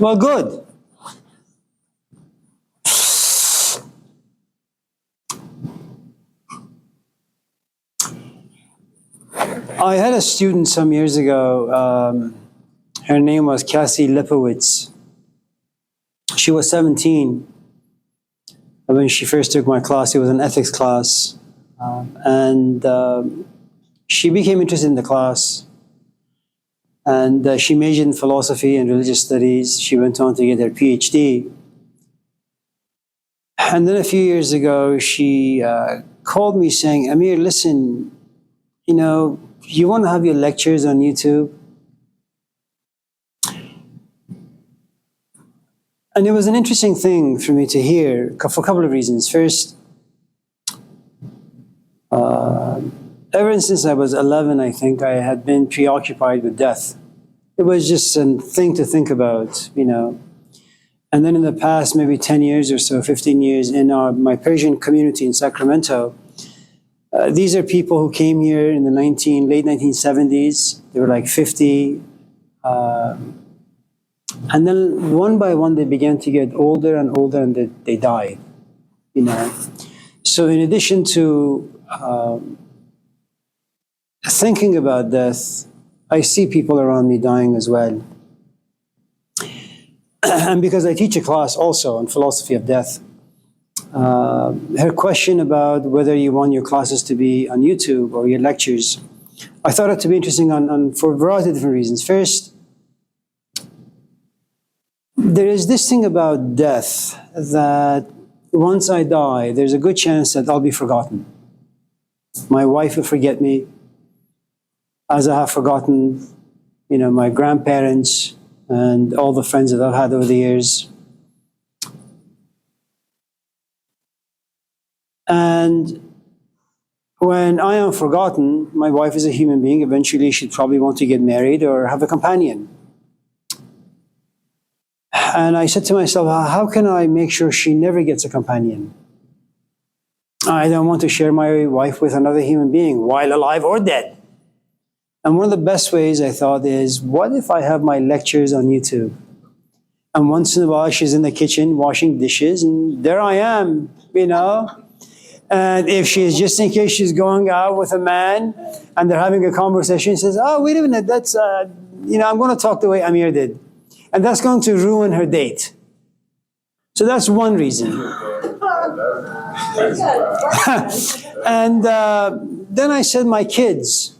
Well, good. I had a student some years ago. Her name was Cassie Lipowitz. She was 17 when she first took my class. It was an ethics class. And she became interested in the class. And she majored in philosophy and religious studies. She went on to get her PhD. And then a few years ago, she called me saying, Amir, listen, you want to have your lectures on YouTube? And it was an interesting thing for me to hear for a couple of reasons. First, ever since I was 11, I think, I had been preoccupied with death. It was just a thing to think about, And then in the past, maybe 10 years or so, 15 years, in my Persian community in Sacramento, these are people who came here in the late 1970s. They were like 50. And then one by one, they began to get older and older, and they died, So in addition to thinking about death, I see people around me dying as well. And because I teach a class also on philosophy of death, her question about whether you want your classes to be on YouTube or your lectures, I thought it to be interesting for a variety of different reasons. First, there is this thing about death that once I die, there's a good chance that I'll be forgotten. My wife will forget me, as I have forgotten, my grandparents and all the friends that I've had over the years. And when I am forgotten, my wife is a human being. Eventually, she'd probably want to get married or have a companion. And I said to myself, how can I make sure she never gets a companion? I don't want to share my wife with another human being, while alive or dead. And one of the best ways, I thought, is what if I have my lectures on YouTube? And once in a while, she's in the kitchen washing dishes, and there I am, And if just in case she's going out with a man and they're having a conversation, she says, oh, wait a minute, that's, I'm going to talk the way Amir did. And that's going to ruin her date. So that's one reason. And then I said, my kids,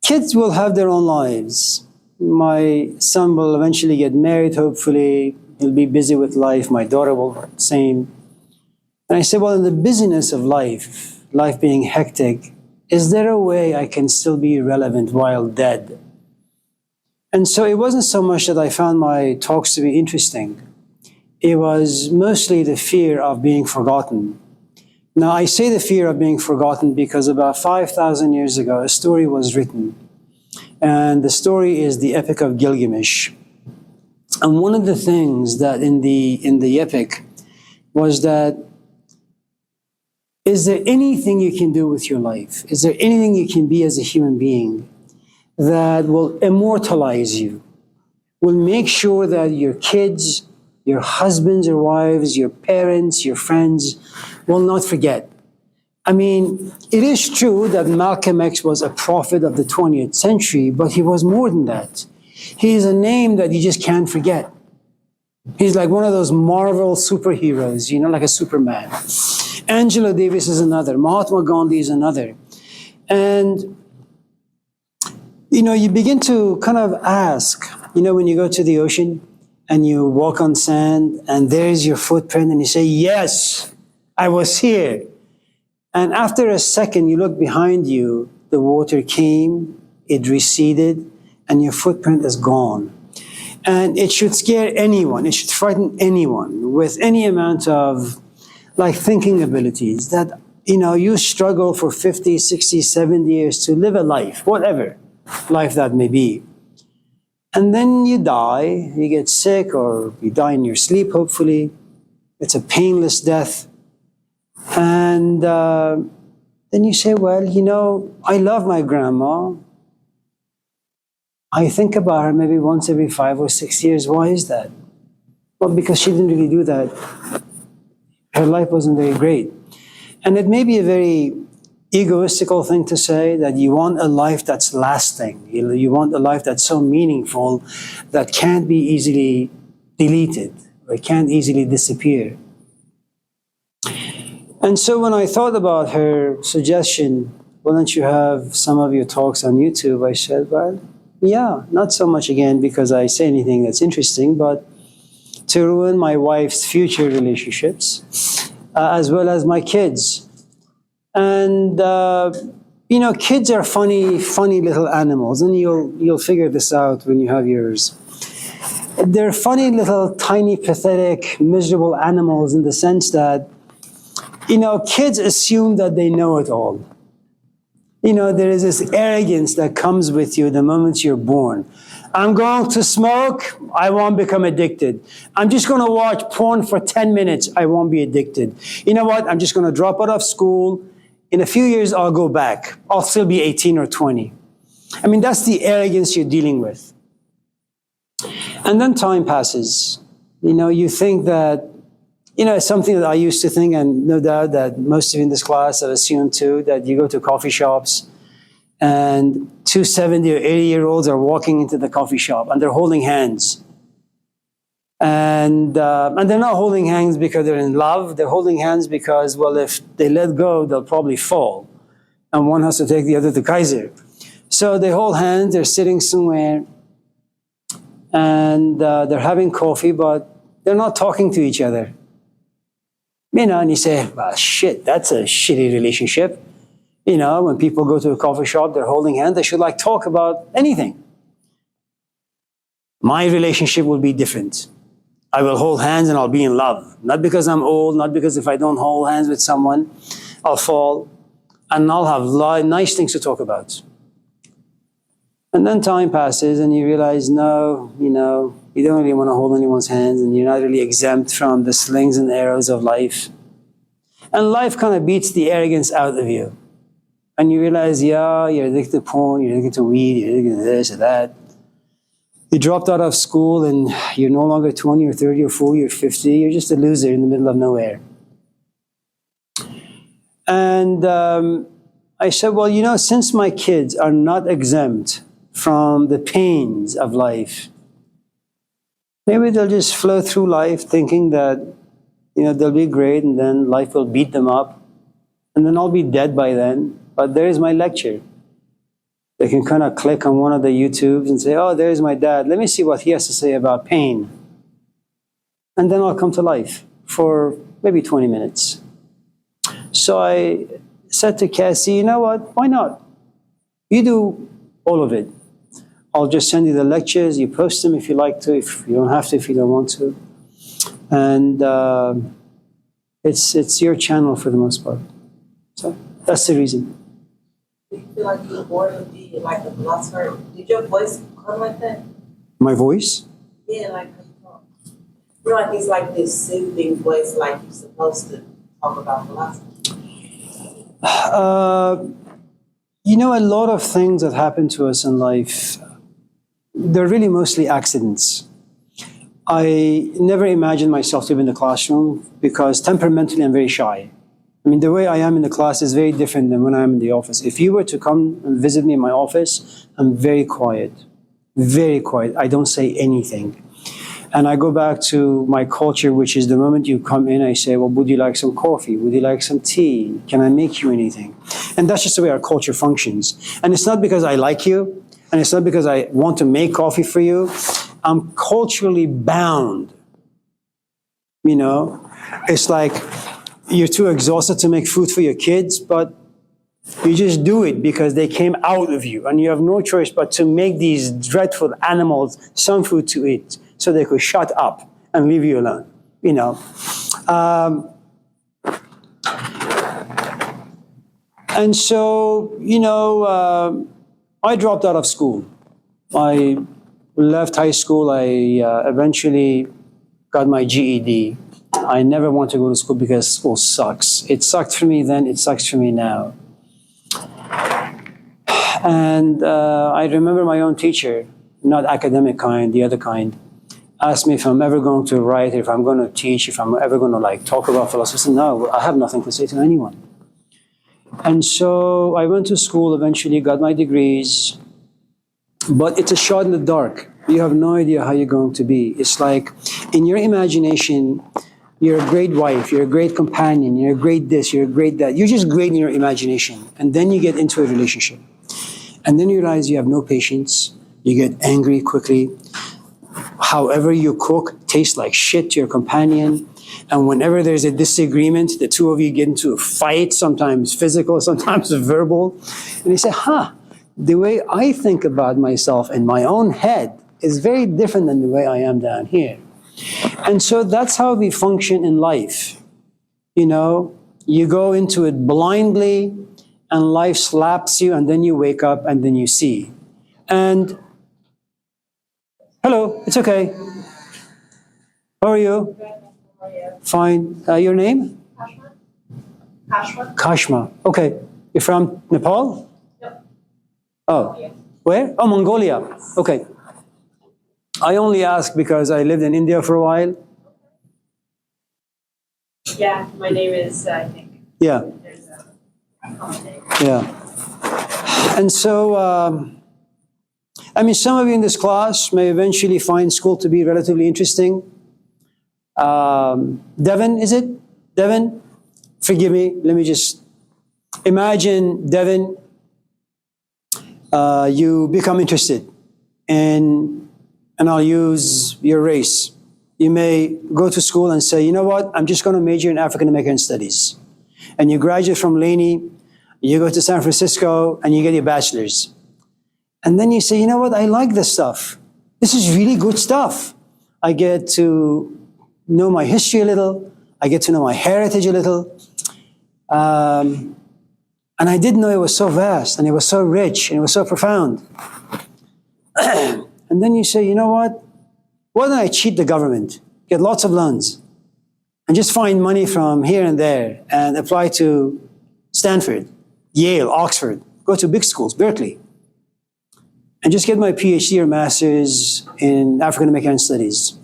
kids will have their own lives. My son will eventually get married, hopefully. He'll be busy with life. My daughter will, same. And I said, well, in the busyness of life being hectic, is there a way I can still be relevant while dead? And so it wasn't so much that I found my talks to be interesting. It was mostly the fear of being forgotten. Now, I say the fear of being forgotten because about 5,000 years ago, a story was written. And the story is the Epic of Gilgamesh. And one of the things that in the epic was that, is there anything you can do with your life? Is there anything you can be as a human being that will immortalize you, will make sure that your kids, your husbands or wives, your parents, your friends will not forget? I mean, it is true that Malcolm X was a prophet of the 20th century, but he was more than that. He's a name that you just can't forget. He's like one of those Marvel superheroes, like a Superman. Angela Davis is another. Mahatma Gandhi is another. And, you begin to kind of ask, when you go to the ocean and you walk on sand and there's your footprint and you say, yes, I was here. And after a second, you look behind you, the water came, it receded, and your footprint is gone. And it should scare anyone. It should frighten anyone with any amount of thinking abilities that, you struggle for 50, 60, 70 years to live a life, whatever life that may be. And then you die, you get sick, or you die in your sleep, hopefully. It's a painless death. And then you say, well, I love my grandma. I think about her maybe once every 5 or 6 years. Why is that? Well, because she didn't really do that. Her life wasn't very great. And it may be a very egoistical thing to say, that you want a life that's lasting. You want a life that's so meaningful that can't be easily deleted, or it can't easily disappear. And so when I thought about her suggestion, why don't you have some of your talks on YouTube? I said, well, yeah, not so much again because I say anything that's interesting, but to ruin my wife's future relationships, as well as my kids. And kids are funny little animals, and you'll figure this out when you have yours. They're funny little, tiny, pathetic, miserable animals in the sense that, kids assume that they know it all. There is this arrogance that comes with you the moment you're born. I'm going to smoke, I won't become addicted. I'm just going to watch porn for 10 minutes, I won't be addicted. You know what? I'm just going to drop out of school. In a few years, I'll go back. I'll still be 18 or 20. I mean, that's the arrogance you're dealing with. And then time passes. You think that, it's something that I used to think, and no doubt that most of you in this class have assumed too, that you go to coffee shops and two 70 or 80-year-olds are walking into the coffee shop and they're holding hands. And they're not holding hands because they're in love. They're holding hands because, well, if they let go, they'll probably fall. And one has to take the other to Kaiser. So they hold hands, they're sitting somewhere, and they're having coffee, but they're not talking to each other. And you say, well, shit, that's a shitty relationship. When people go to a coffee shop, they're holding hands, they should talk about anything. My relationship will be different. I will hold hands and I'll be in love. Not because I'm old, not because if I don't hold hands with someone, I'll fall. And I'll have nice things to talk about. And then time passes and you realize, no, you don't really want to hold anyone's hands, and you're not really exempt from the slings and arrows of life. And life kind of beats the arrogance out of you. And you realize, yeah, you're addicted to porn, you're addicted to weed, you're addicted to this or that. You dropped out of school and you're no longer 20 or 30 or 40 or 50. You're just a loser in the middle of nowhere. And I said, well, since my kids are not exempt from the pains of life, maybe they'll just flow through life thinking that, they'll be great, and then life will beat them up. And then I'll be dead by then. But there's my lecture. They can kind of click on one of the YouTubes and say, oh, there's my dad. Let me see what he has to say about pain. And then I'll come to life for maybe 20 minutes. So I said to Cassie, you know what? Why not? You do all of it. I'll just send you the lectures. You post them if you like to. If you don't have to, if you don't want to. And it's your channel for the most part. So that's the reason. Do you feel like you were born to be like a philosopher? Did your voice come like that? My voice? Yeah, like you talk. Like it's like this soothing voice, like you're supposed to talk about philosophy. A lot of things that happen to us in life, they're really mostly accidents. I never imagined myself to be in the classroom because temperamentally I'm very shy. I mean, the way I am in the class is very different than when I'm in the office. If you were to come and visit me in my office, I'm very quiet. Very quiet. I don't say anything. And I go back to my culture, which is the moment you come in, I say, well, would you like some coffee? Would you like some tea? Can I make you anything? And that's just the way our culture functions. And it's not because I like you, and it's not because I want to make coffee for you. I'm culturally bound. It's like you're too exhausted to make food for your kids, but you just do it because they came out of you, and you have no choice but to make these dreadful animals some food to eat so they could shut up and leave you alone. And so, I dropped out of school. I left high school. I eventually got my GED. I never want to go to school because school sucks. It sucked for me then, it sucks for me now. And I remember my own teacher not academic kind, the other kind, asked me if I'm ever going to write, if I'm going to teach, if I'm ever going to like talk about philosophy. I said, no, I have nothing to say to anyone. And so I went to school, eventually got my degrees, but it's a shot in the dark. You have no idea how you're going to be. It's like in your imagination, you're a great wife, you're a great companion, you're a great this, you're a great that. You're just great in your imagination. And then you get into a relationship. And then you realize you have no patience. You get angry quickly. However you cook tastes like shit to your companion. And whenever there's a disagreement, the two of you get into a fight, sometimes physical, sometimes verbal. And you say, the way I think about myself in my own head is very different than the way I am down here. And so that's how we function in life. You know, you go into it blindly and life slaps you and then you wake up and then you see. And hello, it's okay. How are you? Fine. Your name? Kashma. Kashma. Okay. You're from Nepal? Yep. Oh, where? Oh, Mongolia. Okay. I only ask because I lived in India for a while. Yeah, my name is, I think, Yeah, there's a common name. yeah. And so, I mean, some of you in this class may eventually find school to be relatively interesting. Devin, is it? Devin? Forgive me, let me just imagine, Devin, you become interested in, and I'll use your race. You may go to school and say, you know what, I'm just going to major in African American studies. And you graduate from Laney, you go to San Francisco, and you get your bachelor's. And then you say, you know what, I like this stuff. This is really good stuff. I get to know my history a little. I get to know my heritage a little. And I didn't know it was so vast, and it was so rich, and it was so profound. And then you say, you know what? Why don't I cheat the government, get lots of loans, and just find money from here and there and apply to Stanford, Yale, Oxford, go to big schools, Berkeley, and just get my PhD or master's in African American studies.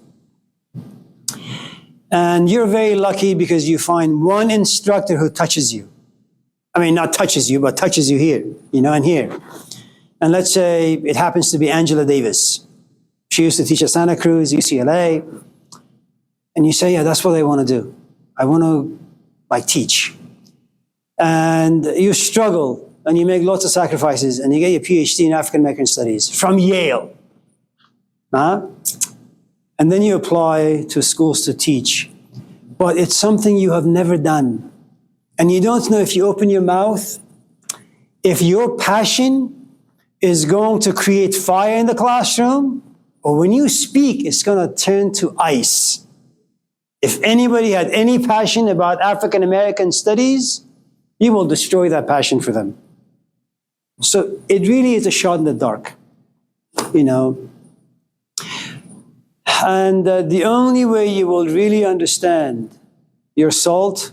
And you're very lucky because you find one instructor who touches you. I mean, not touches you, but touches you here, you know, and here. And let's say it happens to be Angela Davis. She used to teach at Santa Cruz, UCLA. And you say, yeah, that's what I want to do. I want to, like, teach. And you struggle, and you make lots of sacrifices, and you get your PhD in African American Studies from Yale. Huh? And then you apply to schools to teach. But it's something you have never done. And you don't know if you open your mouth, if your passion is going to create fire in the classroom, or when you speak, it's going to turn to ice. If anybody had any passion about African American studies, you will destroy that passion for them. So it really is a shot in the dark, you know. And the only way you will really understand your salt,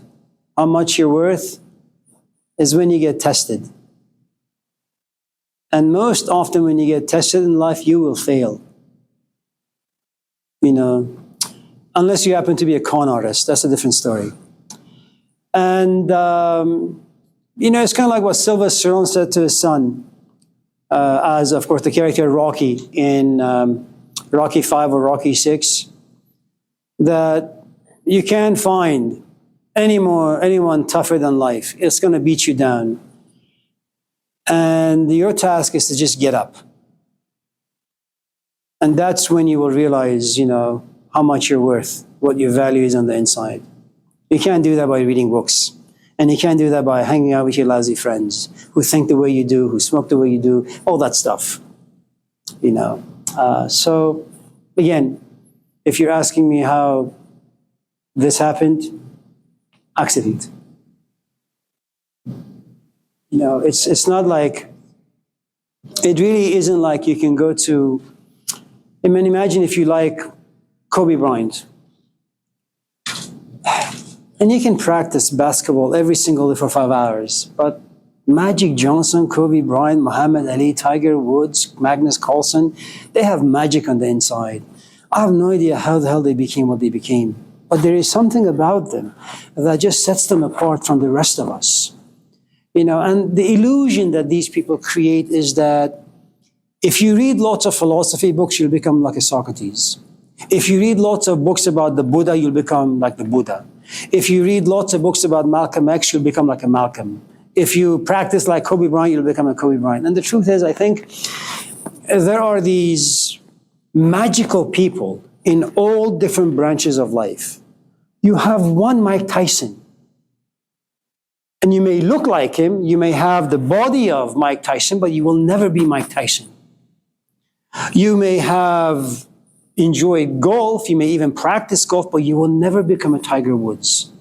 how much you're worth, is when you get tested. And most often when you get tested in life, you will fail. You know, unless you happen to be a con artist, that's a different story. And, you know, it's kind of like what Sylvester Stallone said to his son, as, of course, the character Rocky in Rocky 5 or Rocky 6, that you can't find anyone tougher than life. It's going to beat you down. And your task is to just get up. And that's when you will realize, you know, how much you're worth, what your value is on the inside. You can't do that by reading books. And you can't do that by hanging out with your lousy friends who think the way you do, who smoke the way you do, all that stuff, you know. So, again, if you're asking me how this happened, accident. You know, it's not like, it really isn't like you can go to, I mean, imagine if you like Kobe Bryant. And you can practice basketball every single day for 5 hours, but Magic Johnson, Kobe Bryant, Muhammad Ali, Tiger Woods, Magnus Carlsen, they have magic on the inside. I have no idea how the hell they became what they became. But there is something about them that just sets them apart from the rest of us. You know, and the illusion that these people create is that if you read lots of philosophy books, you'll become like a Socrates. If you read lots of books about the Buddha, you'll become like the Buddha. If you read lots of books about Malcolm X, you'll become like a Malcolm. If you practice like Kobe Bryant, you'll become a Kobe Bryant. And the truth is, I think there are these magical people in all different branches of life. You have one Mike Tyson. And you may look like him, you may have the body of Mike Tyson, but you will never be Mike Tyson. You may have enjoyed golf, you may even practice golf, but you will never become a Tiger Woods.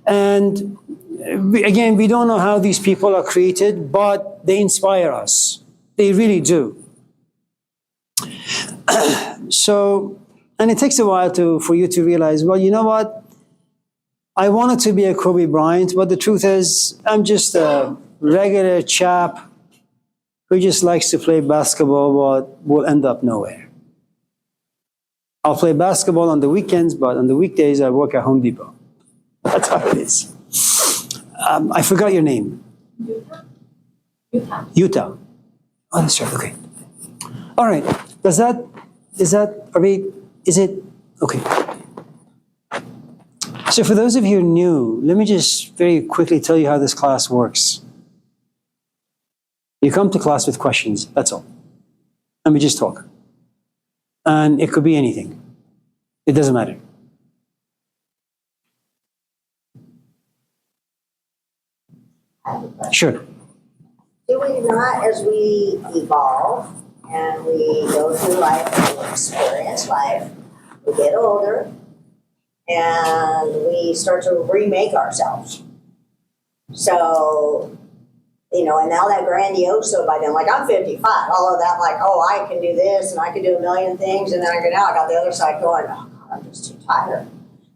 And again, we don't know how these people are created, but they inspire us. They really do. So, and it takes a while for you to realize, well, you know what? I wanted to be a Kobe Bryant, but the truth is, I'm just a regular chap who just likes to play basketball, but will end up nowhere. I'll play basketball on the weekends, but on the weekdays, I work at Home Depot. That's how it is. I forgot your name. Utah. Oh, that's right, okay. All right, is it, okay. So for those of you who are new, let me just very quickly tell you how this class works. You come to class with questions, that's all. And we just talk. And it could be anything. It doesn't matter. Sure. Do we not, as we evolve and we go through life and we experience life, we get older and we start to remake ourselves? So, you know, and now that grandiose by then, like I'm 55, all of that, like, oh, I can do this and I can do a million things, and then I got the other side going, oh God, I'm just too tired.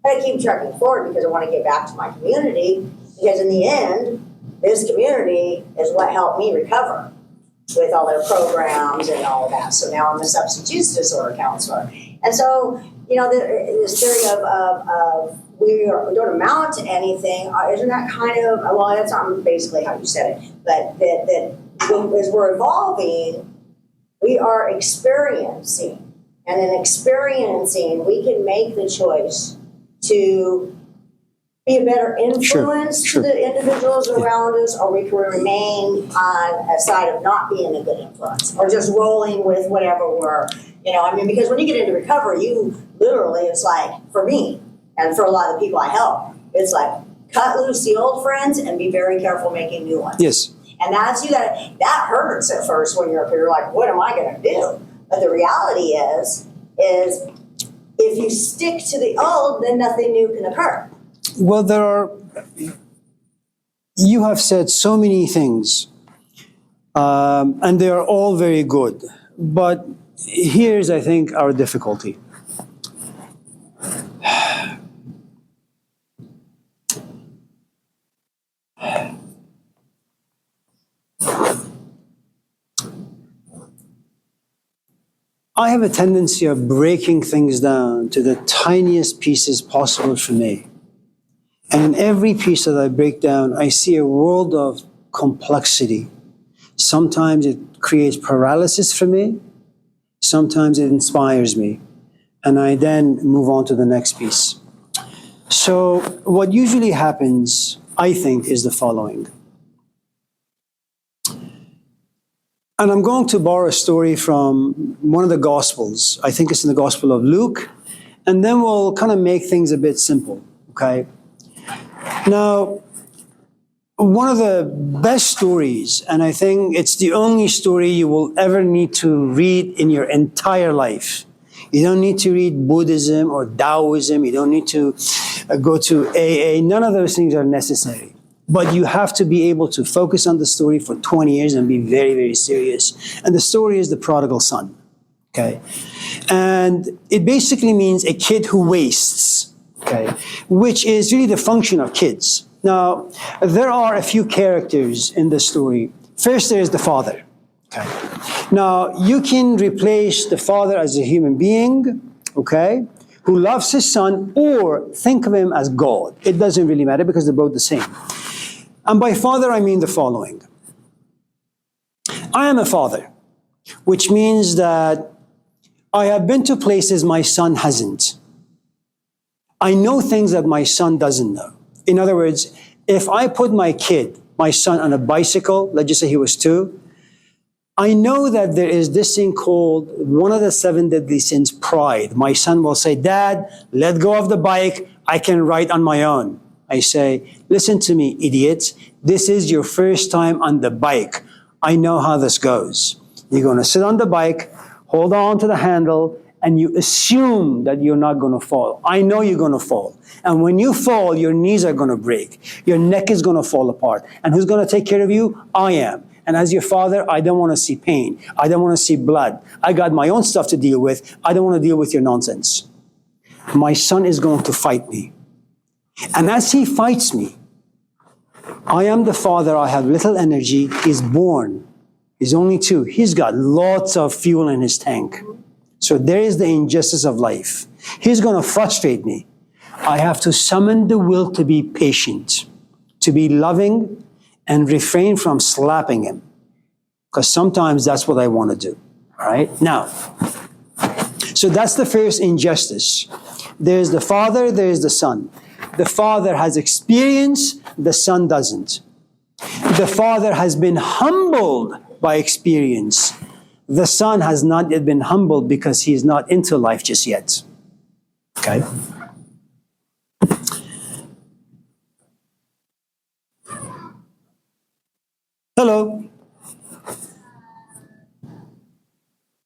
And I keep trekking forward because I want to get back to my community, because in the end, this community is what helped me recover with all their programs and all of that. So now I'm a substance use disorder counselor. And so, you know, this theory of we don't amount to anything, isn't that kind of, well, that's not basically how you said it, but that as we're evolving, we are experiencing. And in experiencing, we can make the choice to be a better influence to the individuals around us, or we can remain on a side of not being a good influence, or just rolling with whatever we're, you know, I mean, because when you get into recovery, you literally, it's like, for me, and for a lot of the people I help, it's like, cut loose the old friends and be very careful making new ones. Yes. And that's, that hurts at first when you're up here, you're like, what am I going to do? But the reality is if you stick to the old, then nothing new can occur. Well, you have said so many things, and they are all very good. But here's, I think, our difficulty. I have a tendency of breaking things down to the tiniest pieces possible for me. And in every piece that I break down, I see a world of complexity. Sometimes it creates paralysis for me. Sometimes it inspires me. And I then move on to the next piece. So what usually happens, I think, is the following. And I'm going to borrow a story from one of the Gospels. I think it's in the Gospel of Luke. And then we'll kind of make things a bit simple, okay? Now, one of the best stories, and I think it's the only story you will ever need to read in your entire life. You don't need to read Buddhism or Taoism. You don't need to go to AA. None of those things are necessary. But you have to be able to focus on the story for 20 years and be very, very serious. And the story is the prodigal son, okay? And it basically means a kid who wastes, okay? Which is really the function of kids. Now, there are a few characters in the story. First, there is the father. Okay. Now, you can replace the father as a human being, okay, who loves his son, or think of him as God. It doesn't really matter because they're both the same. And by father, I mean the following. I am a father, which means that I have been to places my son hasn't. I know things that my son doesn't know. In other words, if I put my kid, my son, on a bicycle, let's just say he was 2, I know that there is this thing called one of the 7 deadly sins, pride. My son will say, Dad, let go of the bike. I can ride on my own. I say, listen to me, idiot. This is your first time on the bike. I know how this goes. You're going to sit on the bike, hold on to the handle, and you assume that you're not going to fall. I know you're going to fall. And when you fall, your knees are going to break. Your neck is going to fall apart. And who's going to take care of you? I am. And as your father, I don't want to see pain. I don't want to see blood. I got my own stuff to deal with. I don't want to deal with your nonsense. My son is going to fight me. And as he fights me, I am the father. I have little energy. He's born. He's only 2. He's got lots of fuel in his tank. So there is the injustice of life. He's going to frustrate me. I have to summon the will to be patient, to be loving, and refrain from slapping him. Because sometimes that's what I want to do. All right? Now, so that's the first injustice. There's the father, there's the son. The father has experience, the son doesn't. The father has been humbled by experience. The son has not yet been humbled because he is not into life just yet. Okay? Hello.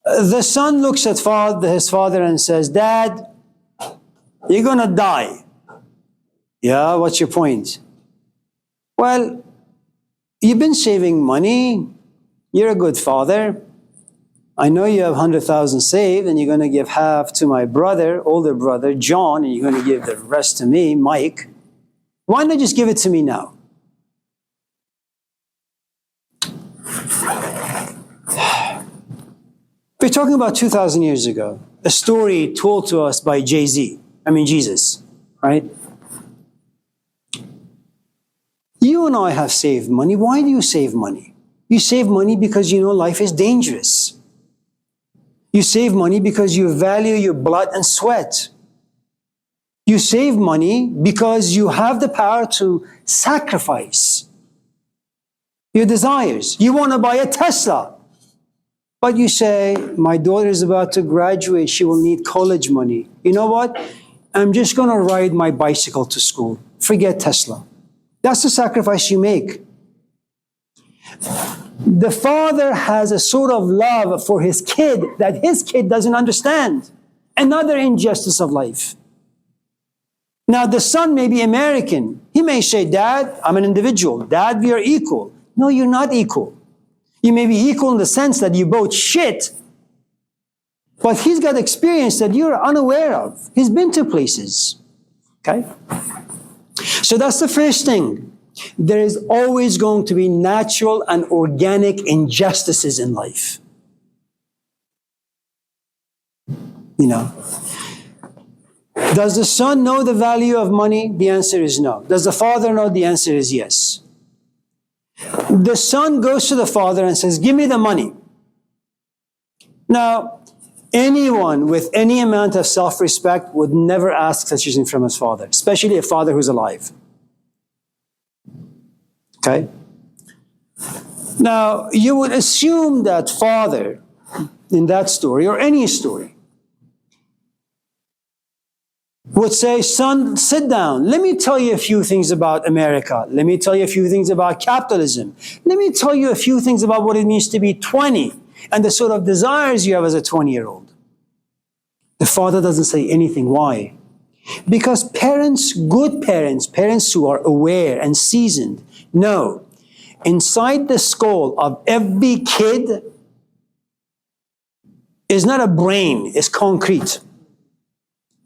The son looks at his father and says, Dad, you're going to die. Yeah, what's your point? Well, you've been saving money. You're a good father. I know you have 100,000 saved, and you're going to give half to my brother, older brother, John, and you're going to give the rest to me, Mike. Why not just give it to me now? We're talking about 2,000 years ago, a story told to us by Jesus, right? You and I have saved money. Why do you save money? You save money because you know life is dangerous. You save money because you value your blood and sweat. You save money because you have the power to sacrifice your desires. You want to buy a Tesla. But you say, my daughter is about to graduate. She will need college money. You know what? I'm just going to ride my bicycle to school. Forget Tesla. That's the sacrifice you make. The father has a sort of love for his kid that his kid doesn't understand. Another injustice of life. Now, the son may be American. He may say, Dad, I'm an individual. Dad, we are equal. No, you're not equal. You may be equal in the sense that you both shit, but he's got experience that you're unaware of. He's been to places. Okay? So that's the first thing. There is always going to be natural and organic injustices in life. You know. Does the son know the value of money? The answer is no. Does the father know? The answer is yes. The son goes to the father and says, give me the money. Now, anyone with any amount of self-respect would never ask such a thing from his father, especially a father who's alive. Okay? Now, you would assume that father in that story, or any story, would say, son, sit down. Let me tell you a few things about America. Let me tell you a few things about capitalism. Let me tell you a few things about what it means to be 20 and the sort of desires you have as a 20-year-old. The father doesn't say anything. Why? Because parents, good parents, parents who are aware and seasoned, know inside the skull of every kid is not a brain, it's concrete.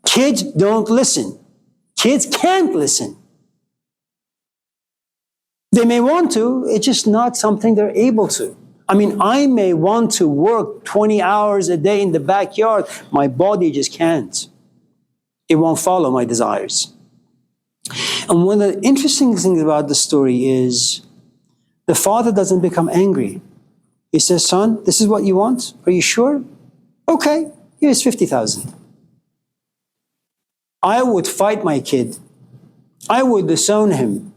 Kids don't listen. Kids can't listen. They may want to, it's just not something they're able to. I mean, I may want to work 20 hours a day in the backyard. My body just can't. It won't follow my desires. And one of the interesting things about the story is the father doesn't become angry. He says, son, this is what you want? Are you sure? Okay, here's 50,000. I would fight my kid. I would disown him.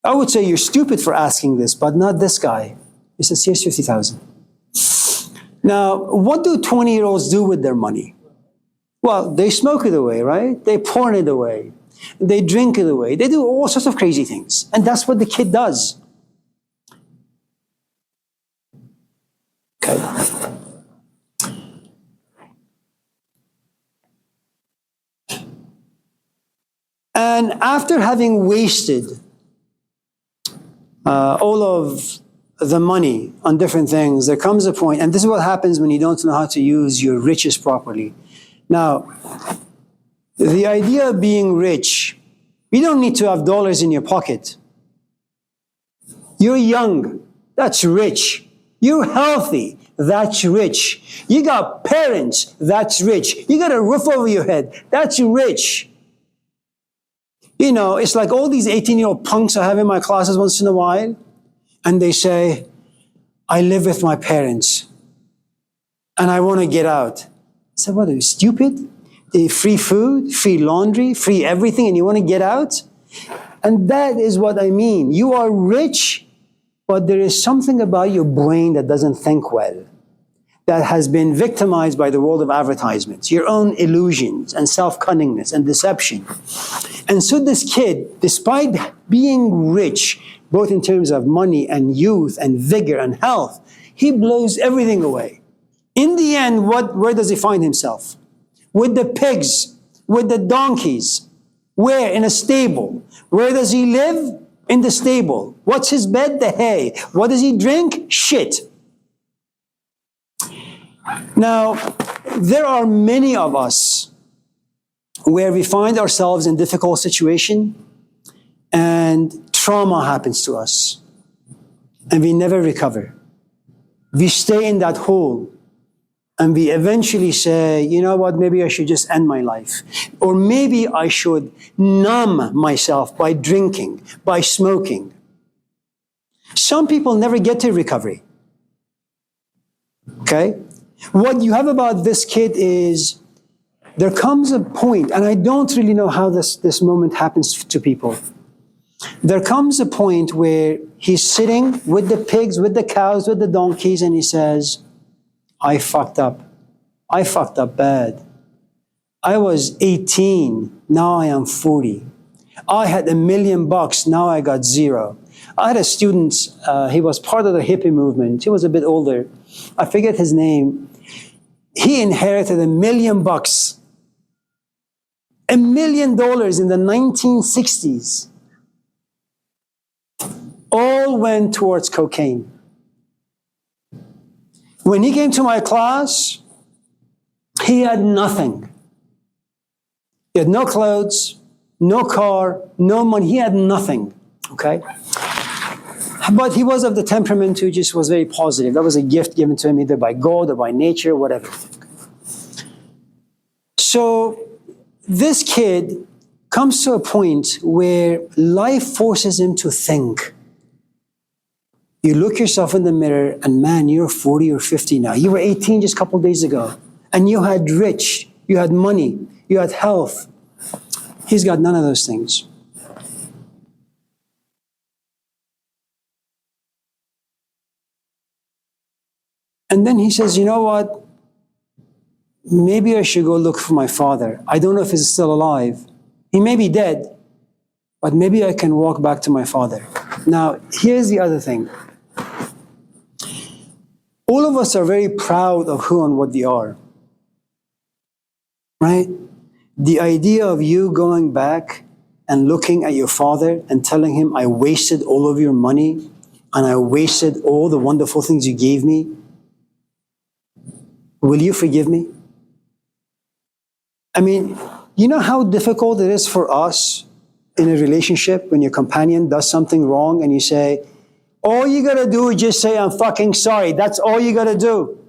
I would say, you're stupid for asking this, but not this guy. He says, here's 50,000. Now, what do 20-year-olds do with their money? Well, they smoke it away, right? They porn it away. They drink it away. They do all sorts of crazy things. And that's what the kid does. Okay. And after having wasted all of the money on different things, there comes a point, and this is what happens when you don't know how to use your riches properly. Now, the idea of being rich, you don't need to have dollars in your pocket. You're young, that's rich. You're healthy, that's rich. You got parents, that's rich. You got a roof over your head, that's rich. You know, it's like all these 18-year-old punks I have in my classes once in a while, and they say, I live with my parents, and I want to get out. I said, what, are you stupid? Free food, free laundry, free everything, and you want to get out? And that is what I mean. You are rich, but there is something about your brain that doesn't think well, that has been victimized by the world of advertisements, your own illusions and self-cunningness and deception. And so this kid, despite being rich, both in terms of money and youth and vigor and health, he blows everything away. In the end, where does he find himself? With the pigs, with the donkeys. Where? In a stable. Where does he live? In the stable. What's his bed? The hay. What does he drink? Shit. Now, there are many of us where we find ourselves in difficult situation and trauma happens to us and we never recover. We stay in that hole and we eventually say, you know what, maybe I should just end my life. Or maybe I should numb myself by drinking, by smoking. Some people never get to recovery. Okay? What you have about this kid is there comes a point, and I don't really know how this moment happens to people. There comes a point where he's sitting with the pigs, with the cows, with the donkeys, and he says, I fucked up. I fucked up bad. I was 18, now I am 40. I had $1 million, now I got zero. I had a student, he was part of the hippie movement. He was a bit older. I forget his name. He inherited $1 million. $1 million in the 1960s. All went towards cocaine. When he came to my class, he had nothing. He had no clothes, no car, no money. He had nothing, okay? But he was of the temperament who just was very positive. That was a gift given to him either by God or by nature, whatever. So this kid comes to a point where life forces him to think. You look yourself in the mirror and man, you're 40 or 50 now. You were 18 just a couple of days ago. And you had rich, you had money, you had health. He's got none of those things. And then he says, you know what? Maybe I should go look for my father. I don't know if he's still alive. He may be dead, but maybe I can walk back to my father. Now, here's the other thing. All of us are very proud of who and what we are, right? The idea of you going back and looking at your father and telling him, I wasted all of your money and I wasted all the wonderful things you gave me. Will you forgive me? I mean, you know how difficult it is for us in a relationship when your companion does something wrong and you say, all you gotta do is just say, I'm fucking sorry. That's all you gotta do.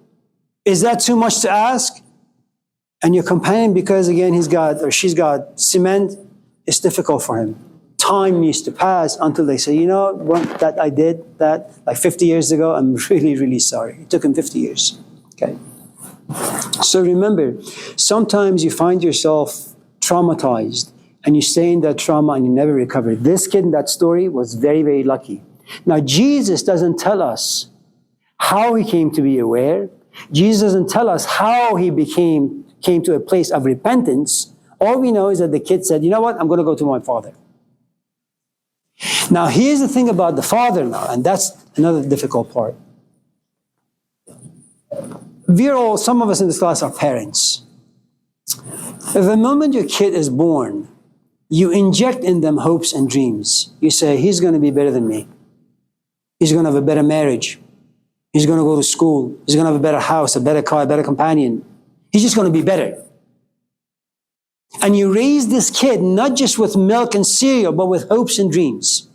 Is that too much to ask? And your companion, because again, he's got or she's got cement, it's difficult for him. Time needs to pass until they say, you know what, that I did that like 50 years ago, I'm really, really sorry. It took him 50 years. Okay. So remember, sometimes you find yourself traumatized and you stay in that trauma and you never recover. This kid in that story was very, very lucky. Now, Jesus doesn't tell us how he came to be aware. Jesus doesn't tell us how he came to a place of repentance. All we know is that the kid said, you know what, I'm going to go to my father. Now, here's the thing about the father now, and that's another difficult part. Some of us in this class are parents. The moment your kid is born, you inject in them hopes and dreams. You say, he's going to be better than me. He's going to have a better marriage. He's going to go to school. He's going to have a better house, a better car, a better companion. He's just going to be better. And you raise this kid not just with milk and cereal, but with hopes and dreams.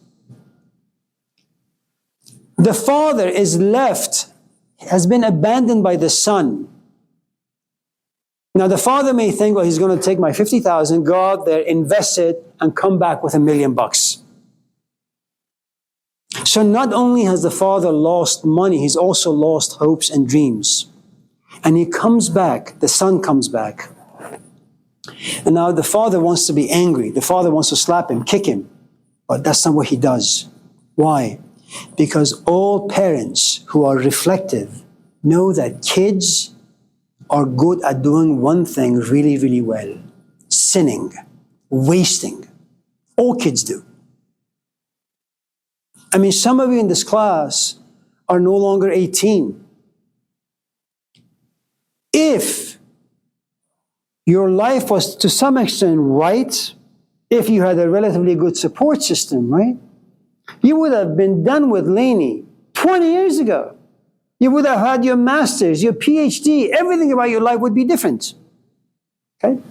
The father has been abandoned by the son. Now the father may think, well, he's going to take my 50,000, go out there, invest it, and come back with $1 million. So not only has the father lost money, he's also lost hopes and dreams. And he comes back, the son comes back. And now the father wants to be angry. The father wants to slap him, kick him. But that's not what he does. Why? Because all parents who are reflective know that kids are good at doing one thing really, really well. Sinning, wasting. All kids do. I mean, some of you in this class are no longer 18. If your life was to some extent right, if you had a relatively good support system, right? You would have been done with Laney 20 years ago. You would have had your master's, your PhD, everything about your life would be different. Okay?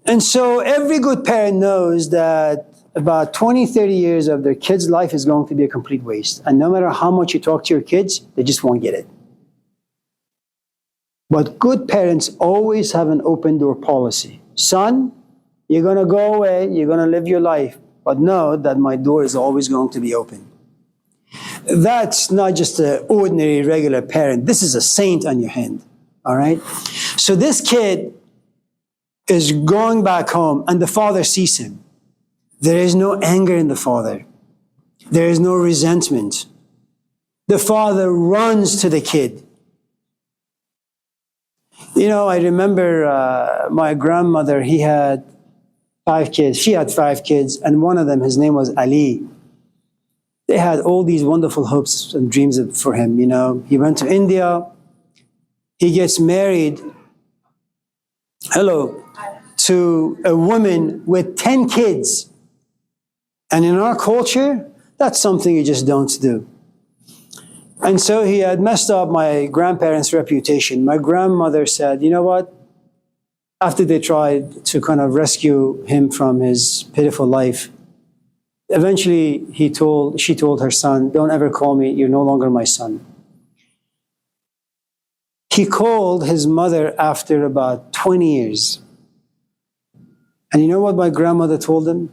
And so every good parent knows that about 20, 30 years of their kid's life is going to be a complete waste. And no matter how much you talk to your kids, they just won't get it. But good parents always have an open door policy. Son, you're going to go away, you're going to live your life, but know that my door is always going to be open. That's not just an ordinary, regular parent. This is a saint on your hand, all right? So this kid is going back home, and the father sees him. There is no anger in the father. There is no resentment. The father runs to the kid. You know, I remember my grandmother, she had 5 kids, and one of them, his name was Ali. They had all these wonderful hopes and dreams for him, you know. He went to India, he gets married, to a woman with 10 kids. And in our culture, that's something you just don't do. And so he had messed up my grandparents' reputation. My grandmother said, you know what? After they tried to kind of rescue him from his pitiful life, eventually she told her son, don't ever call me, you're no longer my son. He called his mother after about 20 years. And you know what my grandmother told him?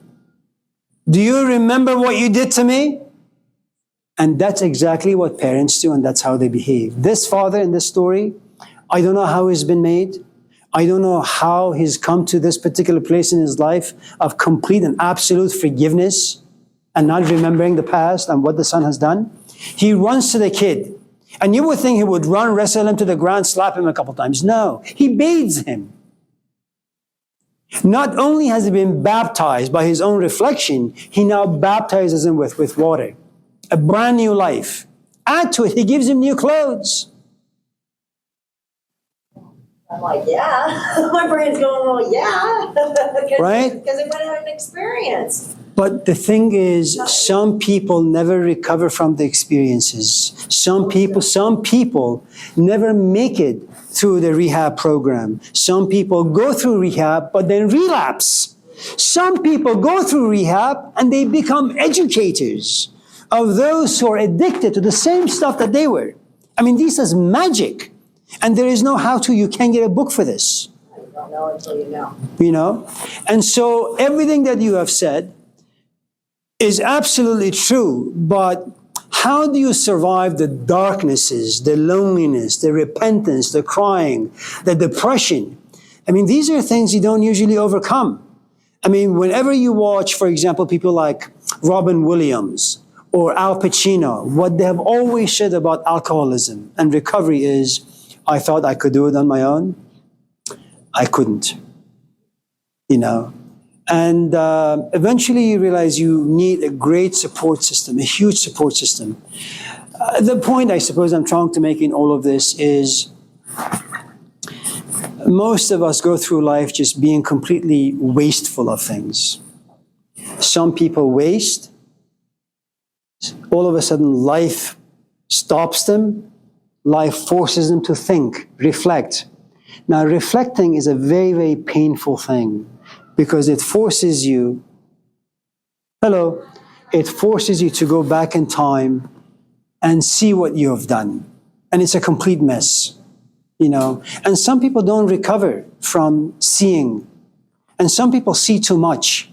Do you remember what you did to me? And that's exactly what parents do, and that's how they behave. This father in this story, I don't know how he's been made. I don't know how he's come to this particular place in his life of complete and absolute forgiveness and not remembering the past and what the son has done. He runs to the kid. And you would think he would run, wrestle him to the ground, slap him a couple times. No, he bathes him. Not only has he been baptized by his own reflection, he now baptizes him with water. A brand new life. Add to it, he gives him new clothes. I'm like, yeah. My brain's going, well, yeah. Right? Because it went out an experience. But the thing is, some people never recover from the experiences. Some people never make it through the rehab program. Some people go through rehab, but then relapse. Some people go through rehab and they become educators of those who are addicted to the same stuff that they were. I mean, this is magic. And there is no how-to. You can't get a book for this. You don't know until you know. You know? And so everything that you have said is absolutely true, but how do you survive the darknesses, the loneliness, the repentance, the crying, the depression? I mean, these are things you don't usually overcome. I mean, whenever you watch, for example, people like Robin Williams or Al Pacino, what they have always said about alcoholism and recovery is, I thought I could do it on my own. I couldn't, you know. And eventually you realize you need a great support system, a huge support system. The point I suppose I'm trying to make in all of this is most of us go through life just being completely wasteful of things. Some people waste. All of a sudden life stops them. Life forces them to think, reflect. Now reflecting is a very, very painful thing, because it forces you, it forces you to go back in time and see what you have done. And it's a complete mess, you know. And some people don't recover from seeing. And some people see too much,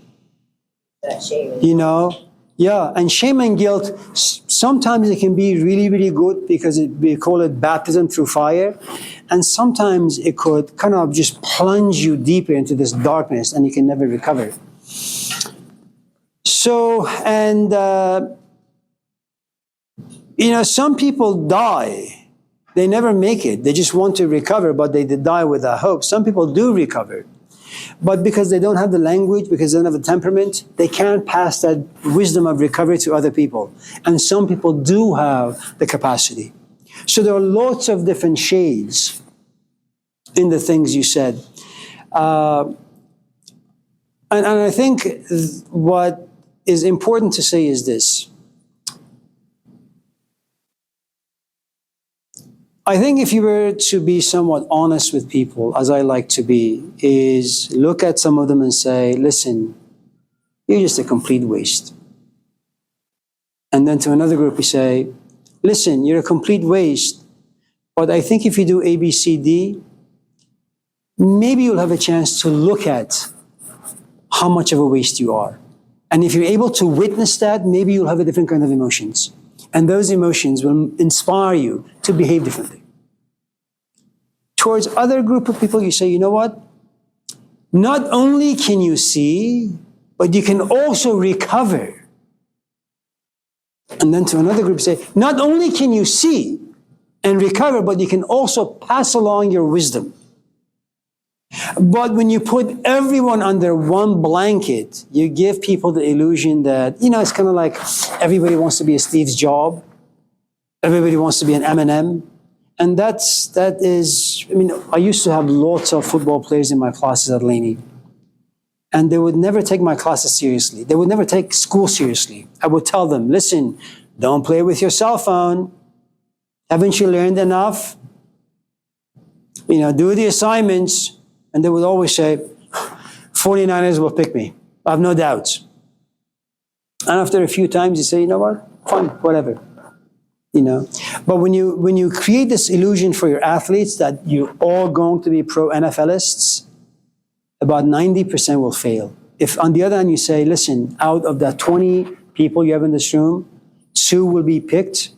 That shame. you know. Yeah, and shame and guilt, sometimes it can be really, really good because we call it baptism through fire. And sometimes it could kind of just plunge you deeper into this darkness and you can never recover. So, and, you know, some people die. They never make it. They just want to recover, but they die without hope. Some people do recover. But because they don't have the language, because they don't have the temperament, they can't pass that wisdom of recovery to other people. And some people do have the capacity. So there are lots of different shades in the things you said. And I think what is important to say is this. I think if you were to be somewhat honest with people, as I like to be, is look at some of them and say, listen, you're just a complete waste. And then to another group you say, listen, you're a complete waste, but I think if you do A, B, C, D, maybe you'll have a chance to look at how much of a waste you are. And if you're able to witness that, maybe you'll have a different kind of emotions. And those emotions will inspire you to behave differently. Towards other group of people, you say, you know what? Not only can you see, but you can also recover. And then to another group, say, not only can you see and recover, but you can also pass along your wisdom. But when you put everyone under one blanket, you give people the illusion that, you know, it's kind of like everybody wants to be a Steve Jobs. Everybody wants to be an Eminem. And that is, I mean, I used to have lots of football players in my classes at Laney. And they would never take my classes seriously. They would never take school seriously. I would tell them, listen, don't play with your cell phone. Haven't you learned enough? You know, do the assignments. And they would always say, 49ers will pick me. I have no doubts. And after a few times, you say, you know what? Fine, whatever. You know, but when you create this illusion for your athletes that you're all going to be pro NFLists, about 90% will fail. If on the other hand you say, listen, out of the 20 people you have in this room, 2 will be picked,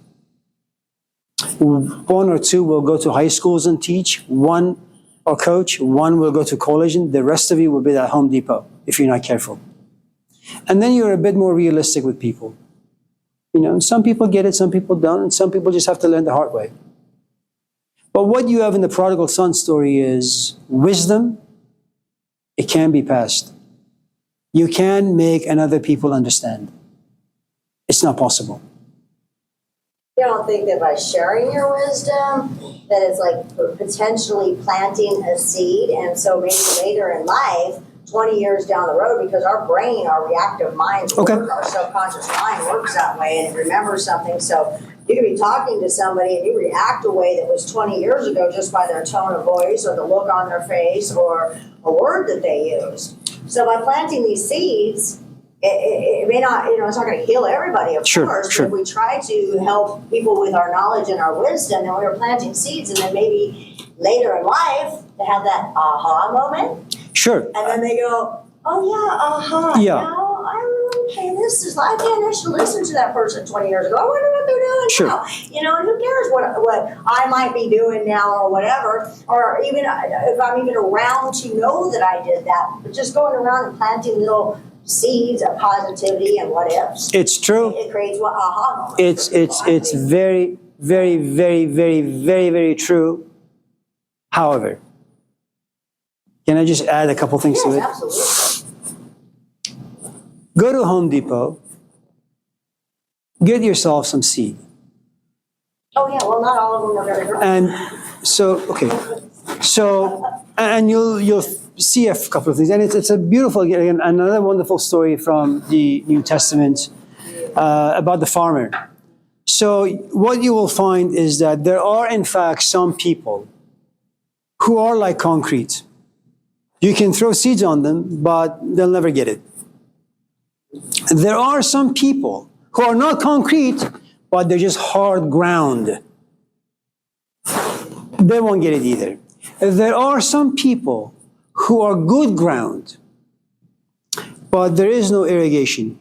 1 or 2 will go to high schools and teach, 1 or coach, 1 will go to college, and the rest of you will be at Home Depot if you're not careful. And then you're a bit more realistic with people. You know, some people get it, some people don't, and some people just have to learn the hard way. But what you have in the prodigal son story is wisdom. It can be passed. You can make another people understand. It's not possible. You don't think that by sharing your wisdom, that it's like potentially planting a seed, and so maybe later in life, 20 years down the road because our brain, our reactive minds work, Okay. our subconscious mind works that way and it remembers something. So you could be talking to somebody and you react a way that was 20 years ago just by their tone of voice or the look on their face or a word that they used. So by planting these seeds, it may not, it's not going to heal everybody, of Sure, course, sure. but we try to help people with our knowledge and our wisdom, and we were planting seeds, and then maybe later in life, they have that aha moment, Sure. and then they go, oh yeah, aha, Yeah. now okay, this is life, and I should listen to that person 20 years ago, I wonder what they're doing Sure. now, and who cares what I might be doing now or whatever, or even if I'm even around to know that I did that, but just going around and planting little seeds of positivity and what ifs. It's true. It creates what aha moments. It's very, very, very, very, very, very true. However, can I just add a couple things to Yes, it? absolutely. Go to Home Depot, get yourself some seed. Oh yeah, well not all of them are going to grow. And so, and you'll see a couple of things. And it's a beautiful, again, another wonderful story from the New Testament about the farmer. So what you will find is that there are, in fact, some people who are like concrete. You can throw seeds on them, but they'll never get it. There are some people who are not concrete, but they're just hard ground. They won't get it either. There are some people who are good ground, but there is no irrigation.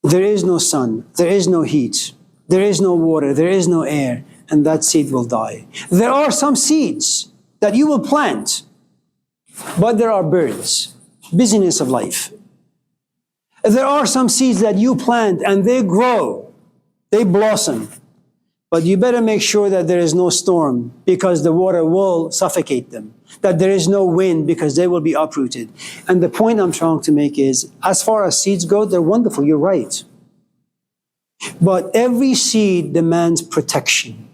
There is no sun. There is no heat. There is no water. There is no air, and that seed will die. There are some seeds that you will plant, but there are birds, busyness of life. There are some seeds that you plant and they grow, they blossom, but you better make sure that there is no storm because the water will suffocate them, that there is no wind because they will be uprooted. And the point I'm trying to make is, as far as seeds go, they're wonderful, you're right. But every seed demands protection.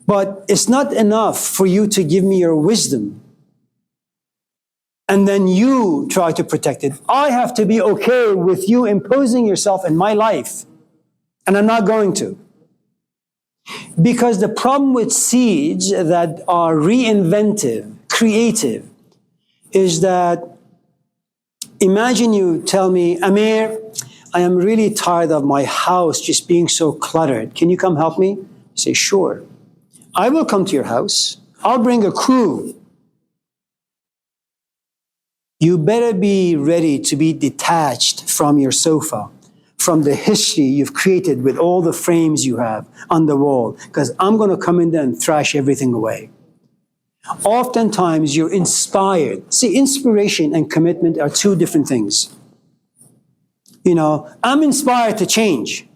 But it's not enough for you to give me your wisdom and then you try to protect it. I have to be okay with you imposing yourself in my life. And I'm not going to. Because the problem with seeds that are reinventive, creative, is that imagine you tell me, Amir, I am really tired of my house just being so cluttered. Can you come help me? You say, sure. I will come to your house. I'll bring a crew. You better be ready to be detached from your sofa, from the history you've created with all the frames you have on the wall, because I'm going to come in there and thrash everything away. Oftentimes, you're inspired. See, inspiration and commitment are two different things. I'm inspired to change,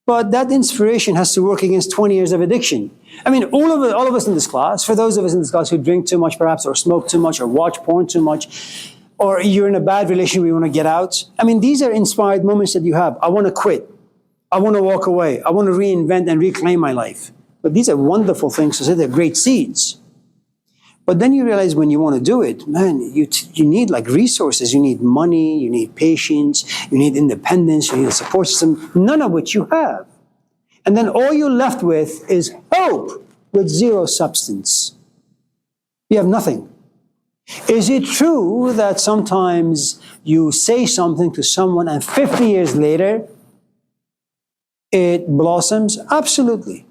but that inspiration has to work against 20 years of addiction. I mean, all of us in this class, for those of us in this class who drink too much perhaps, or smoke too much, or watch porn too much, or you're in a bad relationship, you want to get out. I mean, these are inspired moments that you have. I want to quit. I want to walk away. I want to reinvent and reclaim my life. But these are wonderful things to say. They're great seeds. But then you realize when you want to do it, man, you need like resources. You need money, you need patience, you need independence, you need a support system, none of which you have. And then all you're left with is hope with zero substance. You have nothing. Is it true that sometimes you say something to someone and 50 years later it blossoms? Absolutely.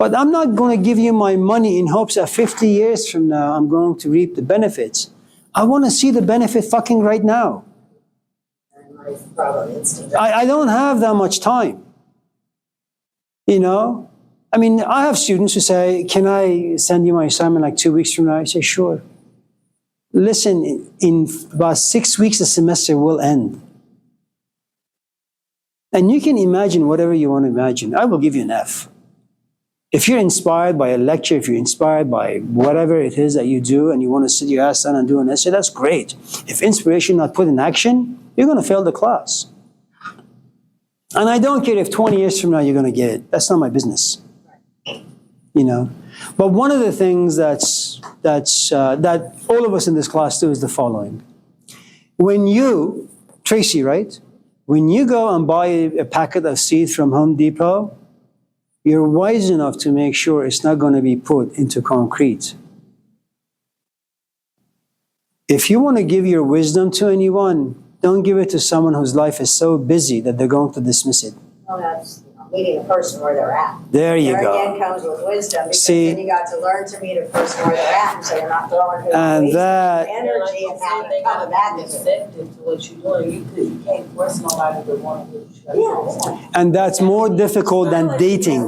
But I'm not going to give you my money in hopes that 50 years from now I'm going to reap the benefits. I want to see the benefit fucking right now. I don't have that much time. I mean, I have students who say, can I send you my assignment like 2 weeks from now? I say, sure. Listen, in about 6 weeks, the semester will end. And you can imagine whatever you want to imagine. I will give you an F. If you're inspired by a lecture, if you're inspired by whatever it is that you do and you want to sit your ass down and do an essay, that's great. If inspiration not put in action, you're going to fail the class. And I don't care if 20 years from now you're going to get it. That's not my business. you know. But one of the things that all of us in this class do is the following. When you, Tracy, right? When you go and buy a packet of seeds from Home Depot, you're wise enough to make sure it's not going to be put into concrete. If you want to give your wisdom to anyone, don't give it to someone whose life is so busy that they're going to dismiss it. Well, that's meeting a person where they're at. There you There go. again comes with wisdom, because See? then you got to learn to meet a person where they're at, and so you're not throwing And wasting that- energy and having They it coming gotta back be to it. receptive to what you're doing. You can't force nobody to want to do Yeah. And that's more difficult than dating.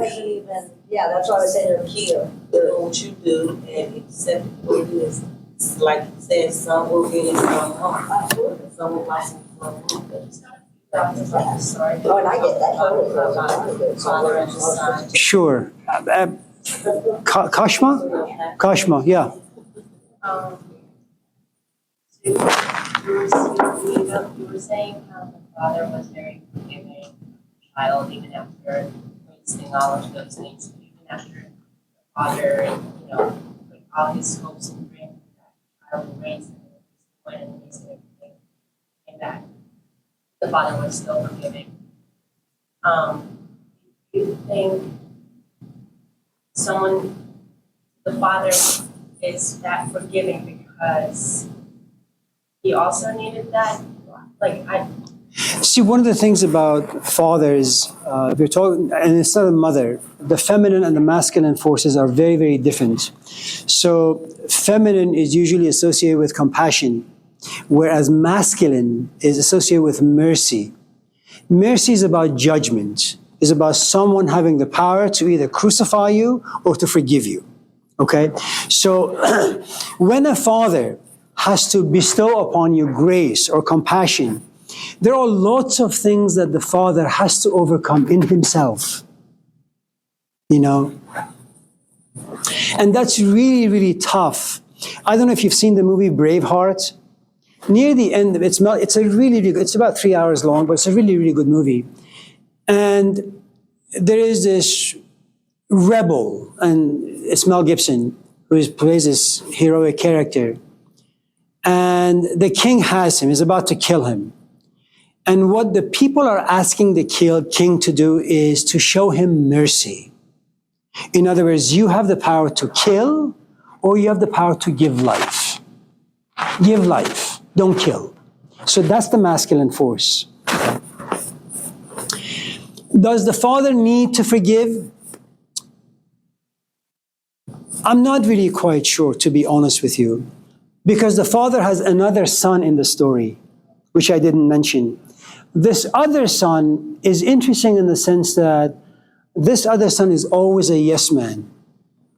Yeah, that's why I was saying you're Keep doing what you do and accept what it is. It's like you said, some will get it, some won't. Some will like some won't. Sorry. Oh, and I get that. Totally. Father and son. Sure. Kashma? Kashma, yeah. So you were saying how the father was very forgiving of the child even after wasting all of those things, even after the father, put all his hopes and dreams that child would raise him and raise everything came back. The father was still forgiving. Do you think the father is that forgiving because he also needed that? See, one of the things about fathers, if you're talking, and it's not a mother, the feminine and the masculine forces are very, very different. So feminine is usually associated with compassion, whereas masculine is associated with mercy. Mercy is about judgment, is about someone having the power to either crucify you or to forgive you. Okay? So when a father has to bestow upon you grace or compassion, there are lots of things that the father has to overcome in himself. And that's really, really tough. I don't know if you've seen the movie Braveheart. Near the end, it's a really, really good, it's about 3 hours long, but it's a really, really good movie. And there is this rebel, and it's Mel Gibson, who plays this heroic character. And the king has him, he's about to kill him. And what the people are asking the king to do is to show him mercy. In other words, you have the power to kill, or you have the power to give life. Give life, don't kill. So that's the masculine force. Does the father need to forgive? I'm not really quite sure, to be honest with you, because the father has another son in the story, which I didn't mention. This other son is interesting in the sense that this other son is always a yes man.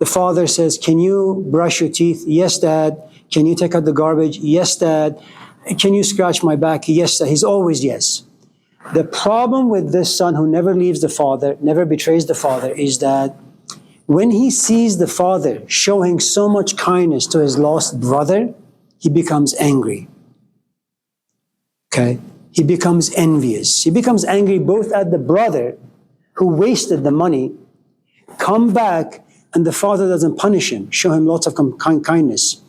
The father says, "Can you brush your teeth?" "Yes, Dad." "Can you take out the garbage?" "Yes, Dad." "Can you scratch my back?" "Yes, Dad." He's always yes. The problem with this son who never leaves the father, never betrays the father, is that when he sees the father showing so much kindness to his lost brother, he becomes angry. Okay? He becomes envious. He becomes angry both at the brother who wasted the money, come back, and the father doesn't punish him, show him lots of kindness.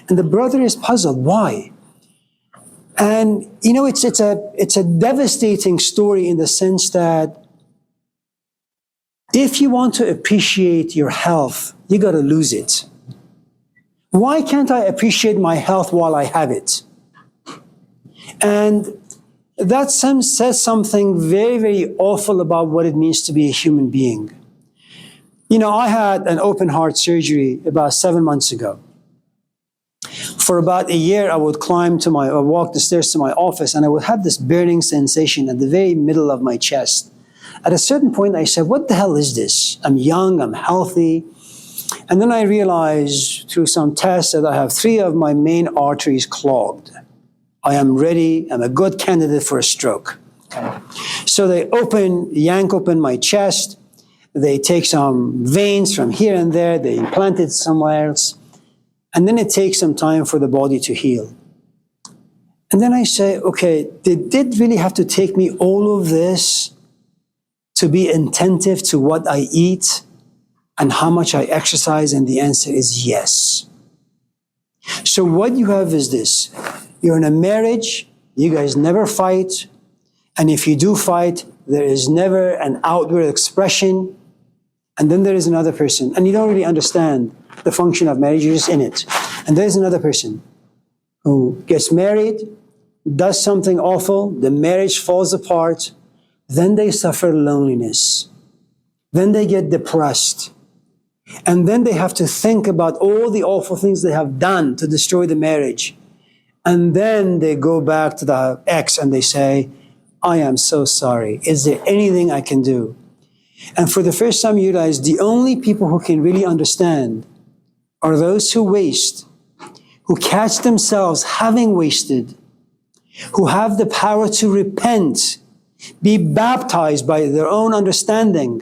And the brother is puzzled. Why? And it's a devastating story in the sense that if you want to appreciate your health, you got to lose it. Why can't I appreciate my health while I have it? And that says something very, very awful about what it means to be a human being. I had an open heart surgery about 7 months ago. For about a year, I would walk the stairs to my office, and I would have this burning sensation at the very middle of my chest. At a certain point, I said, what the hell is this? I'm young, I'm healthy. And then I realized through some tests that I have 3 of my main arteries clogged. I am ready, I'm a good candidate for a stroke. Okay. So they yank open my chest, they take some veins from here and there, they implant it somewhere else, and then it takes some time for the body to heal. And then I say, okay, they did really have to take me all of this to be attentive to what I eat, and how much I exercise? And the answer is yes. So what you have is this. You're in a marriage, you guys never fight, and if you do fight, there is never an outward expression, and then there is another person, and you don't really understand the function of marriage, you're just in it. And there's another person who gets married, does something awful, the marriage falls apart, then they suffer loneliness, then they get depressed, and then they have to think about all the awful things they have done to destroy the marriage. And then they go back to the ex and they say, I am so sorry. Is there anything I can do? And for the first time, you realize the only people who can really understand are those who waste, who catch themselves having wasted, who have the power to repent, be baptized by their own understanding.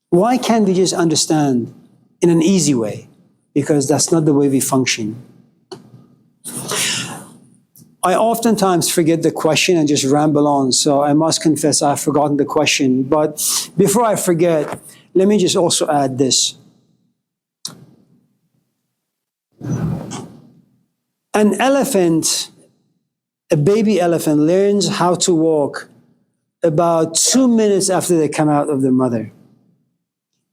Why can't we just understand in an easy way? Because that's not the way we function. I oftentimes forget the question and just ramble on, so I must confess I've forgotten the question. But before I forget, let me just also add this. An elephant, a baby elephant, learns how to walk about 2 minutes after they come out of their mother.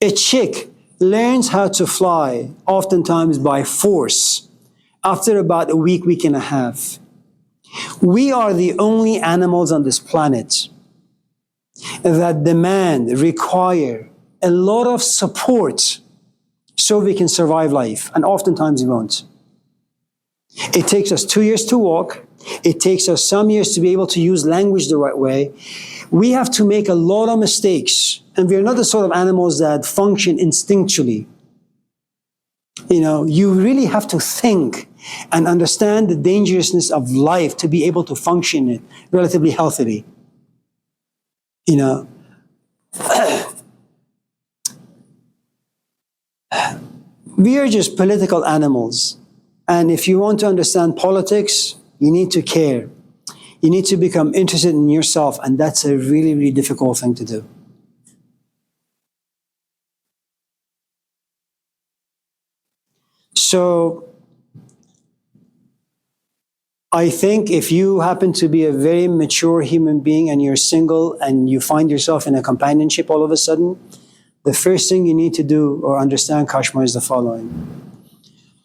A chick learns how to fly, oftentimes by force, after about a week, week and a half. We are the only animals on this planet that demand, require a lot of support so we can survive life, and oftentimes we won't. It takes us 2 years to walk. It takes us some years to be able to use language the right way. We have to make a lot of mistakes, and we're not the sort of animals that function instinctually. You know, you really have to think and understand the dangerousness of life to be able to function it relatively healthily. You know, we are just political animals. And if you want to understand politics, you need to care. You need to become interested in yourself, and that's a really, really difficult thing to do. So, I think if you happen to be a very mature human being and you're single and you find yourself in a companionship all of a sudden, the first thing you need to do or understand, Kashmir, is the following.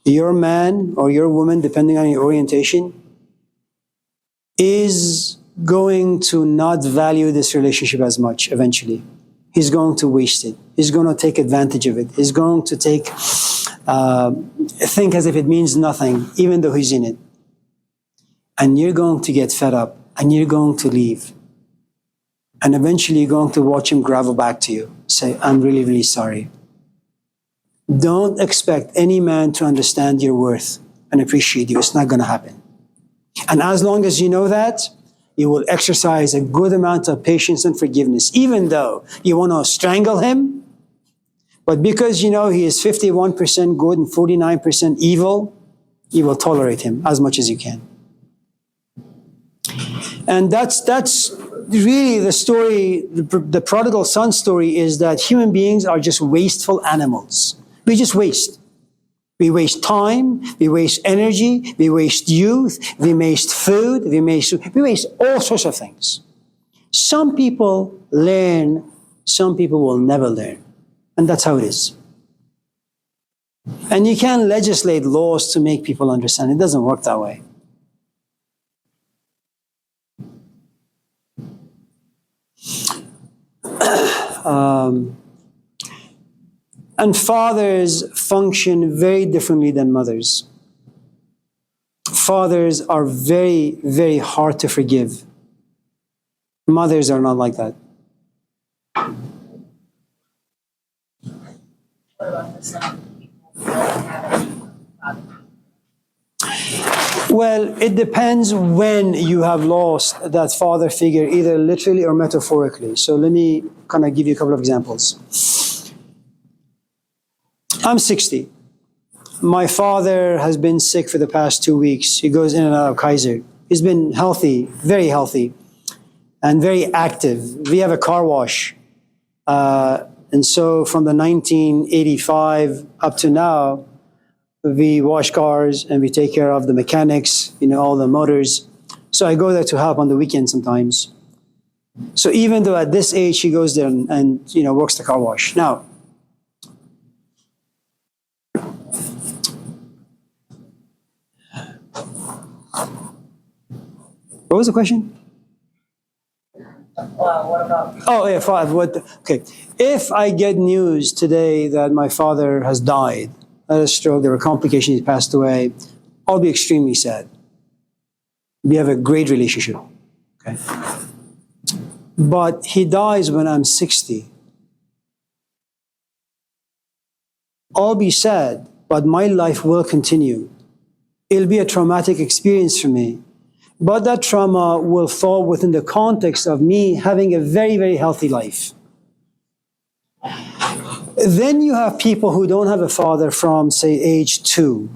Your man or your woman, depending on your orientation, is going to not value this relationship as much eventually. He's going to waste it. He's going to take advantage of it. He's going to think as if it means nothing, even though he's in it. And you're going to get fed up, and you're going to leave. And eventually you're going to watch him gravel back to you, say, I'm really, really sorry. Don't expect any man to understand your worth and appreciate you. It's not going to happen. And as long as you know that, you will exercise a good amount of patience and forgiveness, even though you want to strangle him. But because you know he is 51% good and 49% evil, you will tolerate him as much as you can. And that's really the story, the prodigal son story, is that human beings are just wasteful animals. We just waste. We waste time, we waste energy, we waste youth, we waste food, we waste all sorts of things. Some people learn, some people will never learn. And that's how it is. And you can't legislate laws to make people understand. It doesn't work that way. And fathers function very differently than mothers. Fathers are very, very hard to forgive. Mothers are not like that. What about the some people who don't have any father? Well, it depends when you have lost that father figure, either literally or metaphorically. So let me kind of give you a couple of examples. I'm 60. My father has been sick for the past 2 weeks. He goes in and out of Kaiser. He's been healthy, very healthy, and very active. We have a car wash. And so from the 1985 up to now, we wash cars and we take care of the mechanics, all the motors. So I go there to help on the weekend sometimes. So even though at this age, he goes there and works the car wash. Now, what was the question? What about? Oh, yeah, father. Okay. If I get news today that my father has died, had a stroke, there were complications, he passed away, I'll be extremely sad. We have a great relationship. Okay. But he dies when I'm 60. I'll be sad, but my life will continue. It'll be a traumatic experience for me. But that trauma will fall within the context of me having a very, very healthy life. Then you have people who don't have a father from, say, age 2.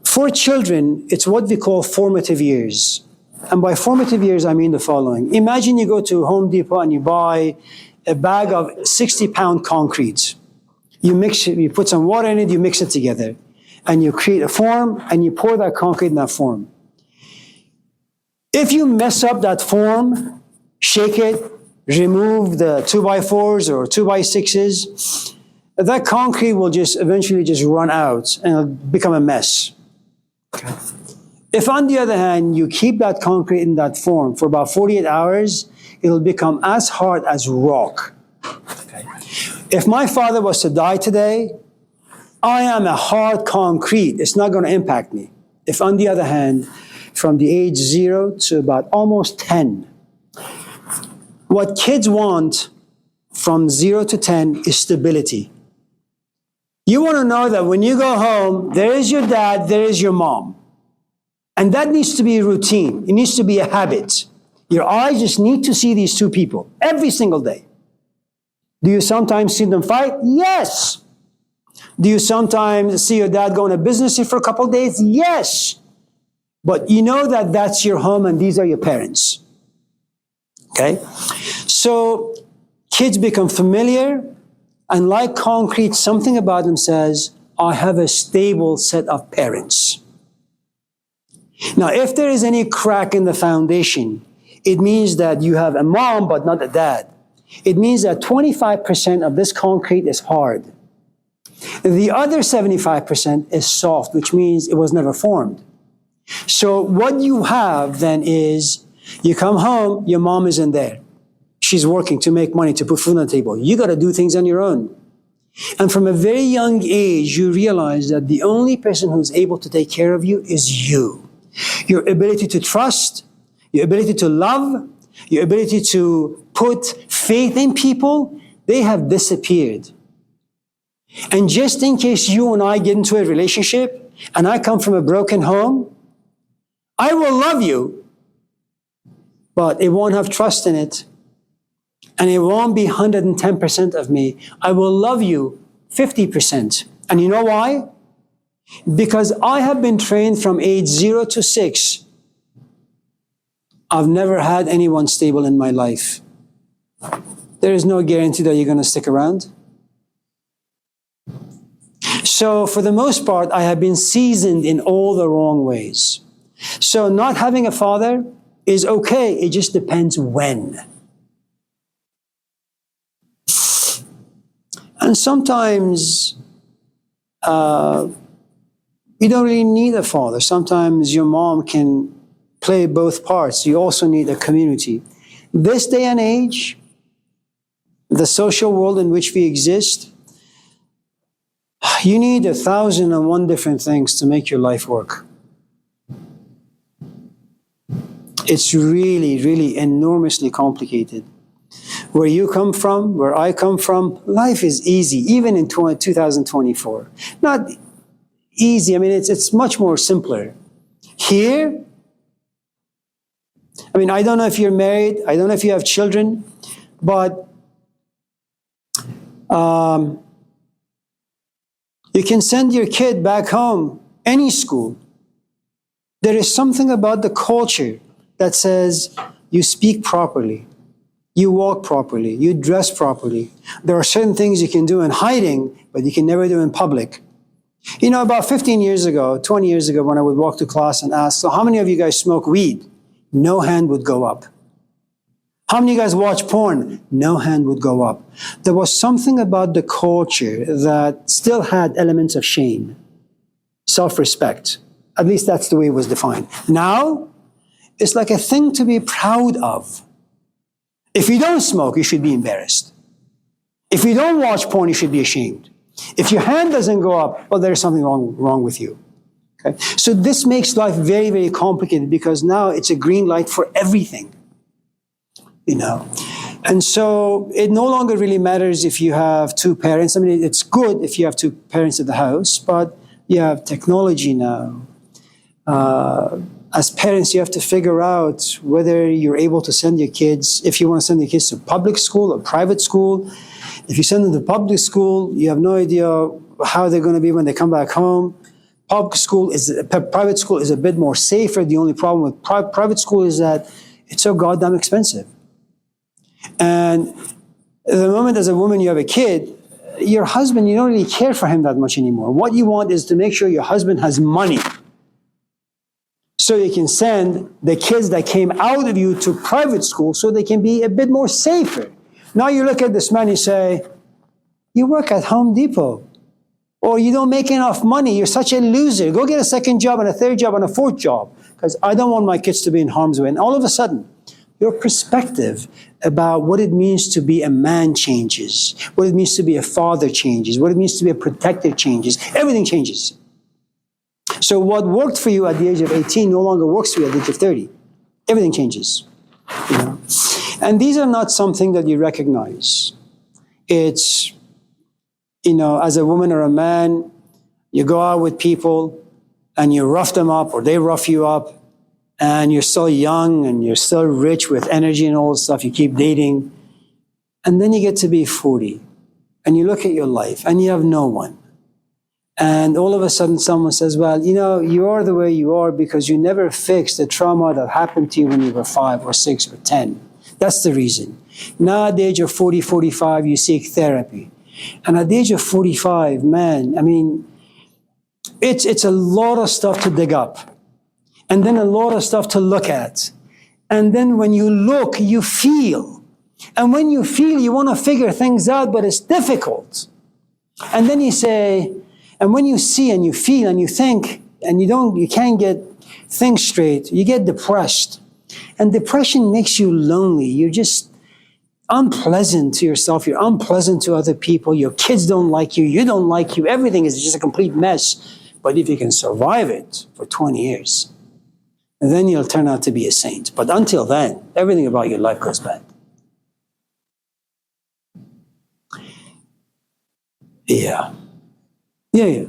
For children, it's what we call formative years. And by formative years, I mean the following. Imagine you go to Home Depot and you buy a bag of 60-pound concrete. You mix it, you put some water in it, you mix it together. And you create a form, and you pour that concrete in that form. If you mess up that form, shake it, remove the 2x4s or 2x6s, that concrete will just eventually just run out and it'll become a mess. Okay. If on the other hand, you keep that concrete in that form for about 48 hours, it'll become as hard as rock. Okay. If my father was to die today, I am a hard concrete. It's not going to impact me. If on the other hand, from the age 0 to about almost 10, what kids want from 0 to 10 is stability. You want to know that when you go home, there is your dad, there is your mom. And that needs to be a routine. It needs to be a habit. Your eyes just need to see these two people every single day. Do you sometimes see them fight? Yes. Do you sometimes see your dad go on a business trip for a couple of days? Yes. But you know that that's your home and these are your parents. Okay? So kids become familiar, and like concrete, something about them says, I have a stable set of parents. Now, if there is any crack in the foundation, it means that you have a mom but not a dad. It means that 25% of this concrete is hard. The other 75% is soft, which means it was never formed. So what you have then is, you come home, your mom isn't there. She's working to make money, to put food on the table. You got to do things on your own. And from a very young age, you realize that the only person who's able to take care of you is you. Your ability to trust, your ability to love, your ability to put faith in people, they have disappeared. And just in case you and I get into a relationship, and I come from a broken home, I will love you, but it won't have trust in it. And it won't be 110% of me. I will love you 50%. And you know why? Because I have been trained from age 0 to 6. I've never had anyone stable in my life. There is no guarantee that you're going to stick around. So for the most part, I have been seasoned in all the wrong ways. So not having a father is okay. It just depends when. And sometimes you don't really need a father. Sometimes your mom can play both parts. You also need a community. This day and age, the social world in which we exist, you need 1,001 different things to make your life work. It's really, really enormously complicated. Where you come from, where I come from, life is easy, even in 2024. Not easy, I mean, it's much more simpler. Here, I mean, I don't know if you're married, I don't know if you have children, but you can send your kid back home, any school. There is something about the culture that says you speak properly. You walk properly. You dress properly. There are certain things you can do in hiding, but you can never do in public. You know, about 15 years ago, 20 years ago, when I would walk to class and ask, so how many of you guys smoke weed? No hand would go up. How many of you guys watch porn? No hand would go up. There was something about the culture that still had elements of shame, self-respect. At least that's the way it was defined. Now, it's like a thing to be proud of. If you don't smoke, you should be embarrassed. If you don't watch porn, you should be ashamed. If your hand doesn't go up, well, there's something wrong with you. Okay? So this makes life very, very complicated because now it's a green light for everything. You know? And so it no longer really matters if you have two parents. I mean, it's good if you have two parents at the house, but you have technology now. As parents, you have to figure out whether you're able to send your kids, if you want to send your kids to public school or private school. If you send them to public school, you have no idea how they're going to be when they come back home. Private school is a bit more safer. The only problem with private school is that it's so goddamn expensive. And the moment as a woman you have a kid, your husband, you don't really care for him that much anymore. What you want is to make sure your husband has money, so you can send the kids that came out of you to private school so they can be a bit more safer. Now you look at this man, you say, you work at Home Depot, or you don't make enough money, you're such a loser. Go get a second job and a third job and a fourth job, because I don't want my kids to be in harm's way. And all of a sudden, your perspective about what it means to be a man changes, what it means to be a father changes, what it means to be a protector changes. Everything changes. So what worked for you at the age of 18 no longer works for you at the age of 30. Everything changes. You know? And these are not something that you recognize. It's, you know, as a woman or a man, you go out with people and you rough them up or they rough you up, and you're still young and you're still rich with energy and all this stuff. You keep dating. And then you get to be 40 and you look at your life and you have no one. And all of a sudden someone says, well, you know, you are the way you are because you never fixed the trauma that happened to you when you were 5 or 6 or 10. That's the reason. Now at the age of 40, 45, you seek therapy. And at the age of 45, man, I mean, it's a lot of stuff to dig up. And then a lot of stuff to look at. And then when you look, you feel. And when you feel, you want to figure things out, but it's difficult. And then you say, and when you see and you feel and you think, and you can't get things straight, you get depressed. And depression makes you lonely. You're just unpleasant to yourself. You're unpleasant to other people. Your kids don't like you. You don't like you. Everything is just a complete mess. But if you can survive it for 20 years, then you'll turn out to be a saint. But until then, everything about your life goes bad. Yeah. Yeah.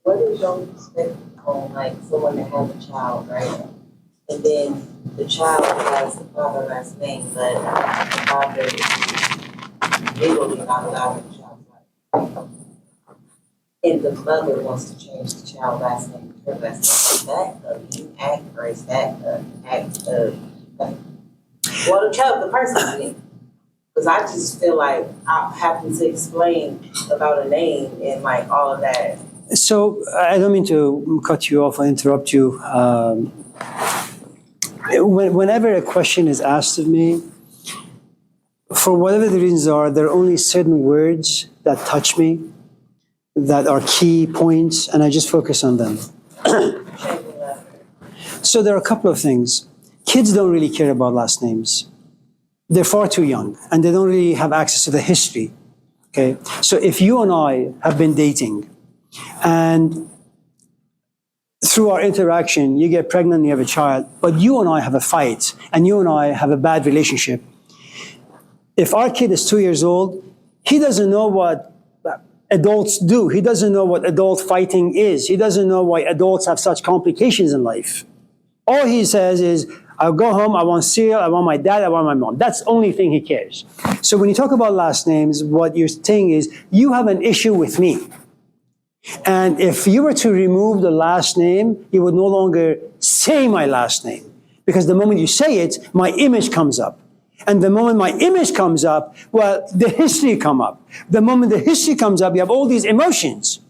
What is your perspective on like someone that has a child, right? And then the child has the father last name, but the father is legally not allowed in the child's life. And the mother wants to change the child's last name to her last name. Is that a mean act or is that an act of well, the person did? Because I just feel like I have to explain about a name and like all of that. So I don't mean to cut you off or interrupt you. Whenever a question is asked of me, for whatever the reasons are, there are only certain words that touch me, that are key points, and I just focus on them. So there are a couple of things. Kids don't really care about last names. They're far too young, and they don't really have access to the history. Okay, so if you and I have been dating, and through our interaction, you get pregnant and you have a child, but you and I have a fight, and you and I have a bad relationship. If our kid is 2 years old, he doesn't know what adults do. He doesn't know what adult fighting is. He doesn't know why adults have such complications in life. All he says is, I'll go home, I want cereal, I want my dad, I want my mom. That's the only thing he cares. So when you talk about last names, what you're saying is, you have an issue with me. And if you were to remove the last name, you would no longer say my last name. Because the moment you say it, my image comes up. And the moment my image comes up, well, the history come up. The moment the history comes up, you have all these emotions.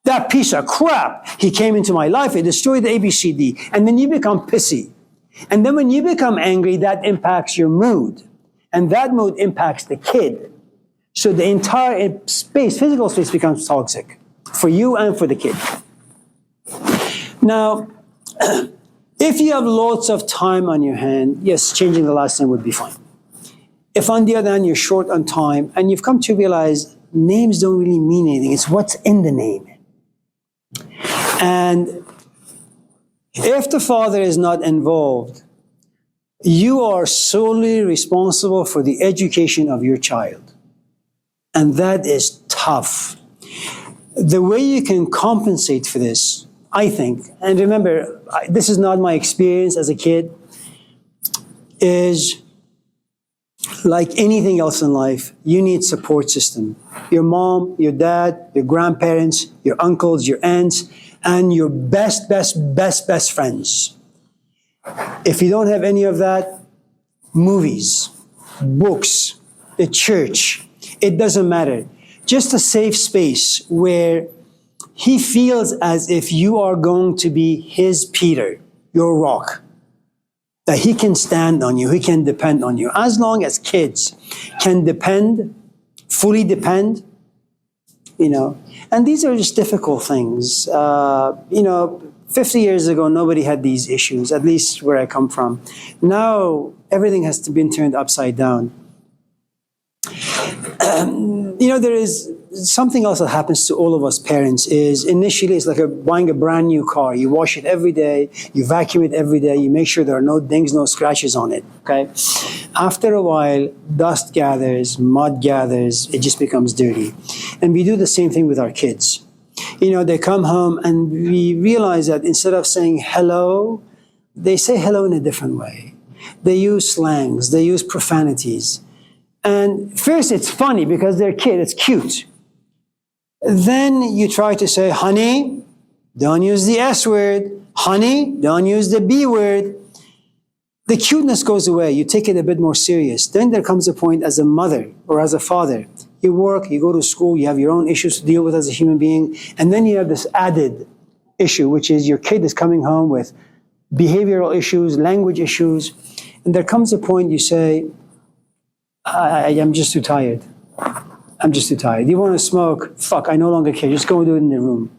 That piece of crap, he came into my life, he destroyed the ABCD. And then you become pissy. And then when you become angry, that impacts your mood. And that mood impacts the kid. So the entire space, physical space, becomes toxic for you and for the kid. Now, if you have lots of time on your hand, yes, changing the last name would be fine. If on the other hand, you're short on time and you've come to realize names don't really mean anything, it's what's in the name. And if the father is not involved, you are solely responsible for the education of your child. And that is tough. The way you can compensate for this, I think, and remember, this is not my experience as a kid, is like anything else in life, you need support system. Your mom, your dad, your grandparents, your uncles, your aunts, and your best friends. If you don't have any of that, movies, books, the church, it doesn't matter. Just a safe space where he feels as if you are going to be his Peter, your rock. That he can stand on you, he can depend on you. As long as kids can depend, fully depend, and these are just difficult things. 50 years ago, nobody had these issues, at least where I come from. Now, everything has been turned upside down. There is something else that happens to all of us parents is initially it's like buying a brand new car. You wash it every day, you vacuum it every day, you make sure there are no dings, no scratches on it, okay? After a while, dust gathers, mud gathers, it just becomes dirty. And we do the same thing with our kids. They come home and we realize that instead of saying hello, they say hello in a different way. They use slangs, they use profanities. And first it's funny because they're kids, it's cute. Then you try to say, honey, don't use the S word. Honey, don't use the B word. The cuteness goes away. You take it a bit more serious. Then there comes a point as a mother or as a father. You work, you go to school, you have your own issues to deal with as a human being. And then you have this added issue, which is your kid is coming home with behavioral issues, language issues. And there comes a point you say, I'm just too tired. I'm just too tired. You want to smoke? Fuck, I no longer care. Just go and do it in the room.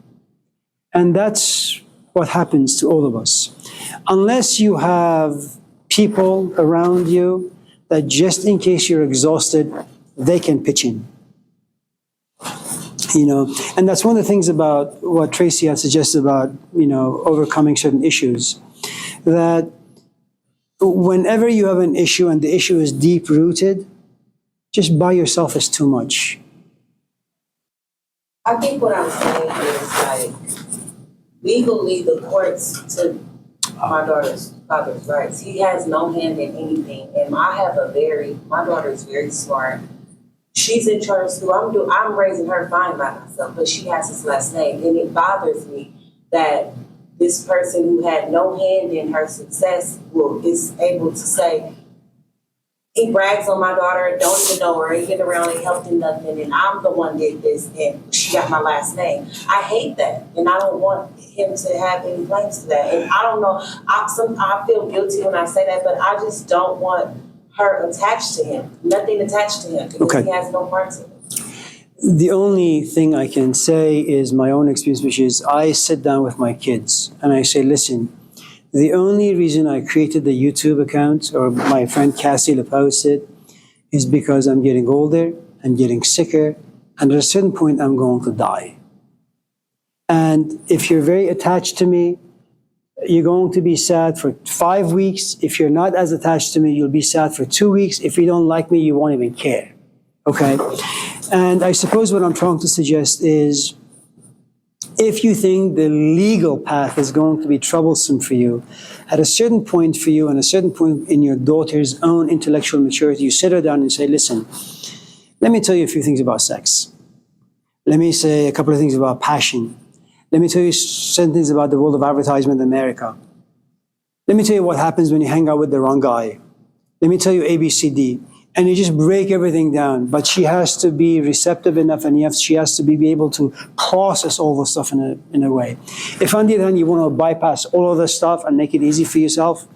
And that's what happens to all of us. Unless you have people around you that just in case you're exhausted, they can pitch in. And that's one of the things about what Tracy had suggested about, overcoming certain issues. That whenever you have an issue and the issue is deep-rooted, just by yourself is too much. I think what I'm saying is legally the courts to my daughter's father's rights. He has no hand in anything. And my daughter is very smart. She's in charter school. I'm raising her fine by myself, but she has his last name. And it bothers me that this person who had no hand in her success is able to say, he brags on my daughter, don't even know her, ain't get around, ain't helped in nothing, and I'm the one did this, and she got my last name. I hate that, and I don't want him to have any claims to that. And I don't know, I feel guilty when I say that, but I just don't want her attached to him, nothing attached to him, because he has no parts of it. The only thing I can say is my own experience, which is I sit down with my kids and I say, listen, the only reason I created the YouTube account, or my friend Cassie posted, is because I'm getting older, I'm getting sicker, and at a certain point I'm going to die. And if you're very attached to me, you're going to be sad for 5 weeks. If you're not as attached to me, you'll be sad for 2 weeks. If you don't like me, you won't even care. Okay? And I suppose what I'm trying to suggest is, if you think the legal path is going to be troublesome for you, at a certain point for you and a certain point in your daughter's own intellectual maturity, you sit her down and say, listen, let me tell you a few things about sex. Let me say a couple of things about passion. Let me tell you some things about the world of advertisement in America. Let me tell you what happens when you hang out with the wrong guy. Let me tell you A, B, C, D. And you just break everything down. But she has to be receptive enough, and she has to be able to process all the stuff in a way. If on the other hand you want to bypass all of this stuff and make it easy for yourself,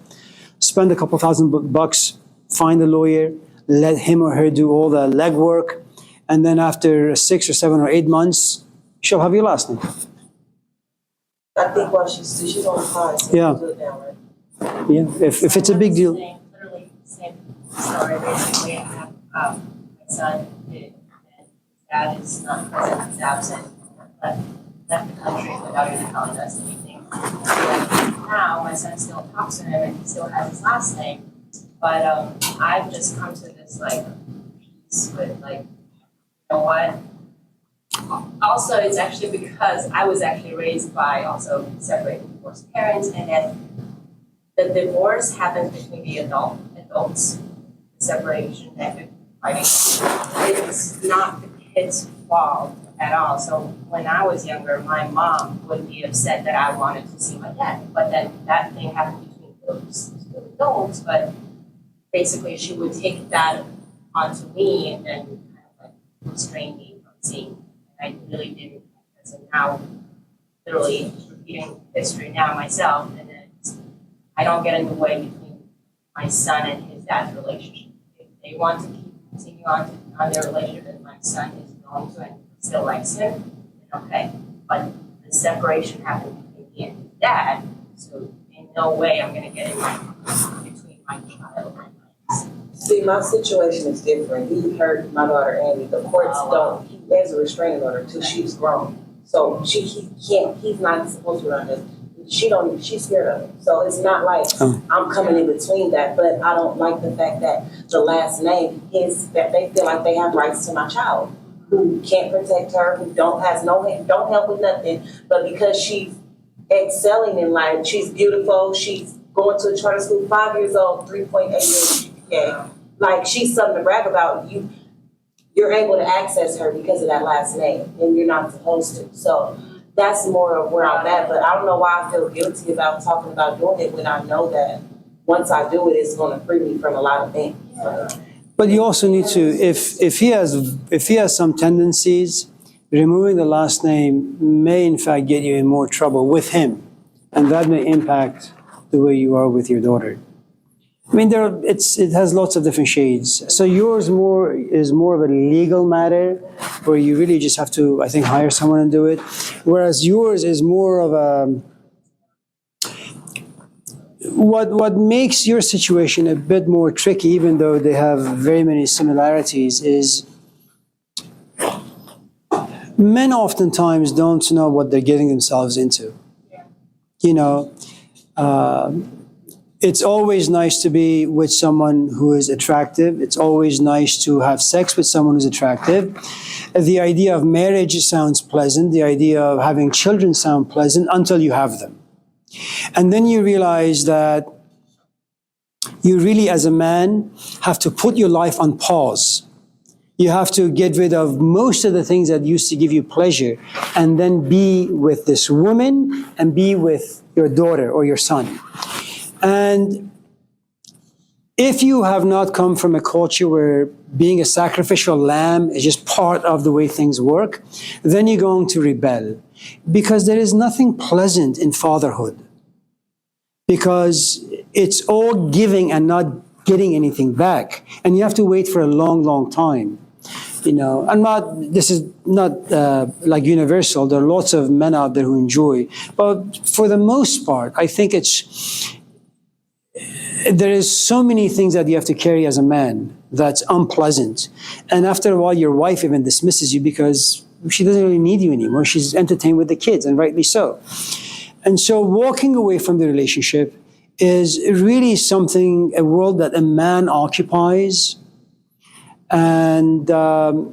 spend a couple $1,000, find a lawyer, let him or her do all the legwork, and then after 6 or 7 or 8 months, she'll have your last name. I think while she's on the pod, so Yeah. do it now, right? Yeah, if it's a big deal. Literally the same story, basically. I have, my son did, and his dad is not present, he's absent, left the country without even telling us anything. Now, my son still talks to him and he still has his last name, but I've just come to this like peace with like, you know what? Also, it's actually because I was actually raised by also separated divorced parents, and then the divorce happens between the adults, the separation that they're fighting. It's not the kid's fault at all. So when I was younger, my mom would be upset that I wanted to see my dad, but then that thing happened between those two adults. But basically, she would take that onto me and then kind of like restrain me from seeing. I really didn't, because now, literally, just repeating history now myself, and then I don't get in the way between my son and his dad's relationship. If they want to continue on their relationship, and my son is going to and still likes him, then okay. But the separation happened between me and his dad, so in no way I'm going to get in between my child and my son. See, my situation is different. He hurt my daughter Annie. The courts don't. He has a restraining order till she's grown. So he can't. He's not supposed to run this. She's scared of him. So it's not like I'm coming in between that. But I don't like the fact that the last name is that they feel like they have rights to my child, who can't protect her, who don't help with nothing. But because she's excelling in life, she's beautiful. She's going to a charter school, 5 years old, 3.8 GPA. Like, she's something to brag about. You're able to access her because of that last name, and you're not supposed to. So that's more of where I'm at. But I don't know why I feel guilty about talking about doing it when I know that once I do it, it's going to free me from a lot of things. But you also need to, if he has some tendencies, removing the last name may in fact get you in more trouble with him, and that may impact the way you are with your daughter. I mean, it has lots of different shades. So yours is more of a legal matter, where you really just have to, I think, hire someone and do it. Whereas yours is more of a, what makes your situation a bit more tricky, even though they have very many similarities, is men oftentimes don't know what they're getting themselves into. You know, it's always nice to be with someone who is attractive. It's always nice to have sex with someone who's attractive. The idea of marriage sounds pleasant. The idea of having children sounds pleasant until you have them. And then you realize that you really, as a man, have to put your life on pause. You have to get rid of most of the things that used to give you pleasure, and then be with this woman and be with your daughter or your son. And if you have not come from a culture where being a sacrificial lamb is just part of the way things work, then you're going to rebel. Because there is nothing pleasant in fatherhood. Because it's all giving and not getting anything back. And you have to wait for a long, long time. You know, this is not like universal. There are lots of men out there who enjoy. But for the most part, I think there is so many things that you have to carry as a man that's unpleasant. And after a while, your wife even dismisses you because she doesn't really need you anymore. She's entertained with the kids, and rightly so. And so walking away from the relationship is really something, a world that a man occupies. And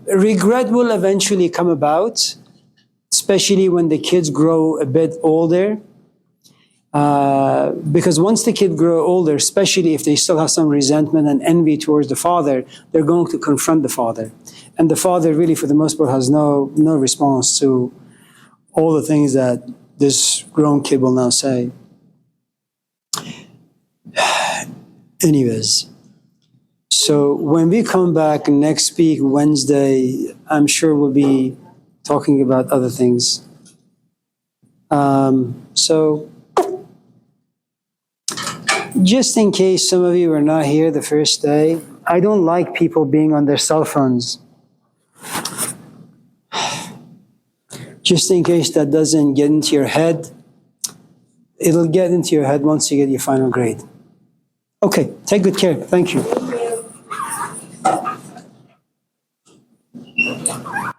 regret will eventually come about, especially when the kids grow a bit older. Because once the kids grow older, especially if they still have some resentment and envy towards the father, they're going to confront the father. And the father really, for the most part, has no response to all the things that this grown kid will now say. Anyways, so when we come back next week, Wednesday, I'm sure we'll be talking about other things. So just in case some of you were not here the first day, I don't like people being on their cell phones. Just in case that doesn't get into your head, it'll get into your head once you get your final grade. Okay, take good care. Thank you. Thank you.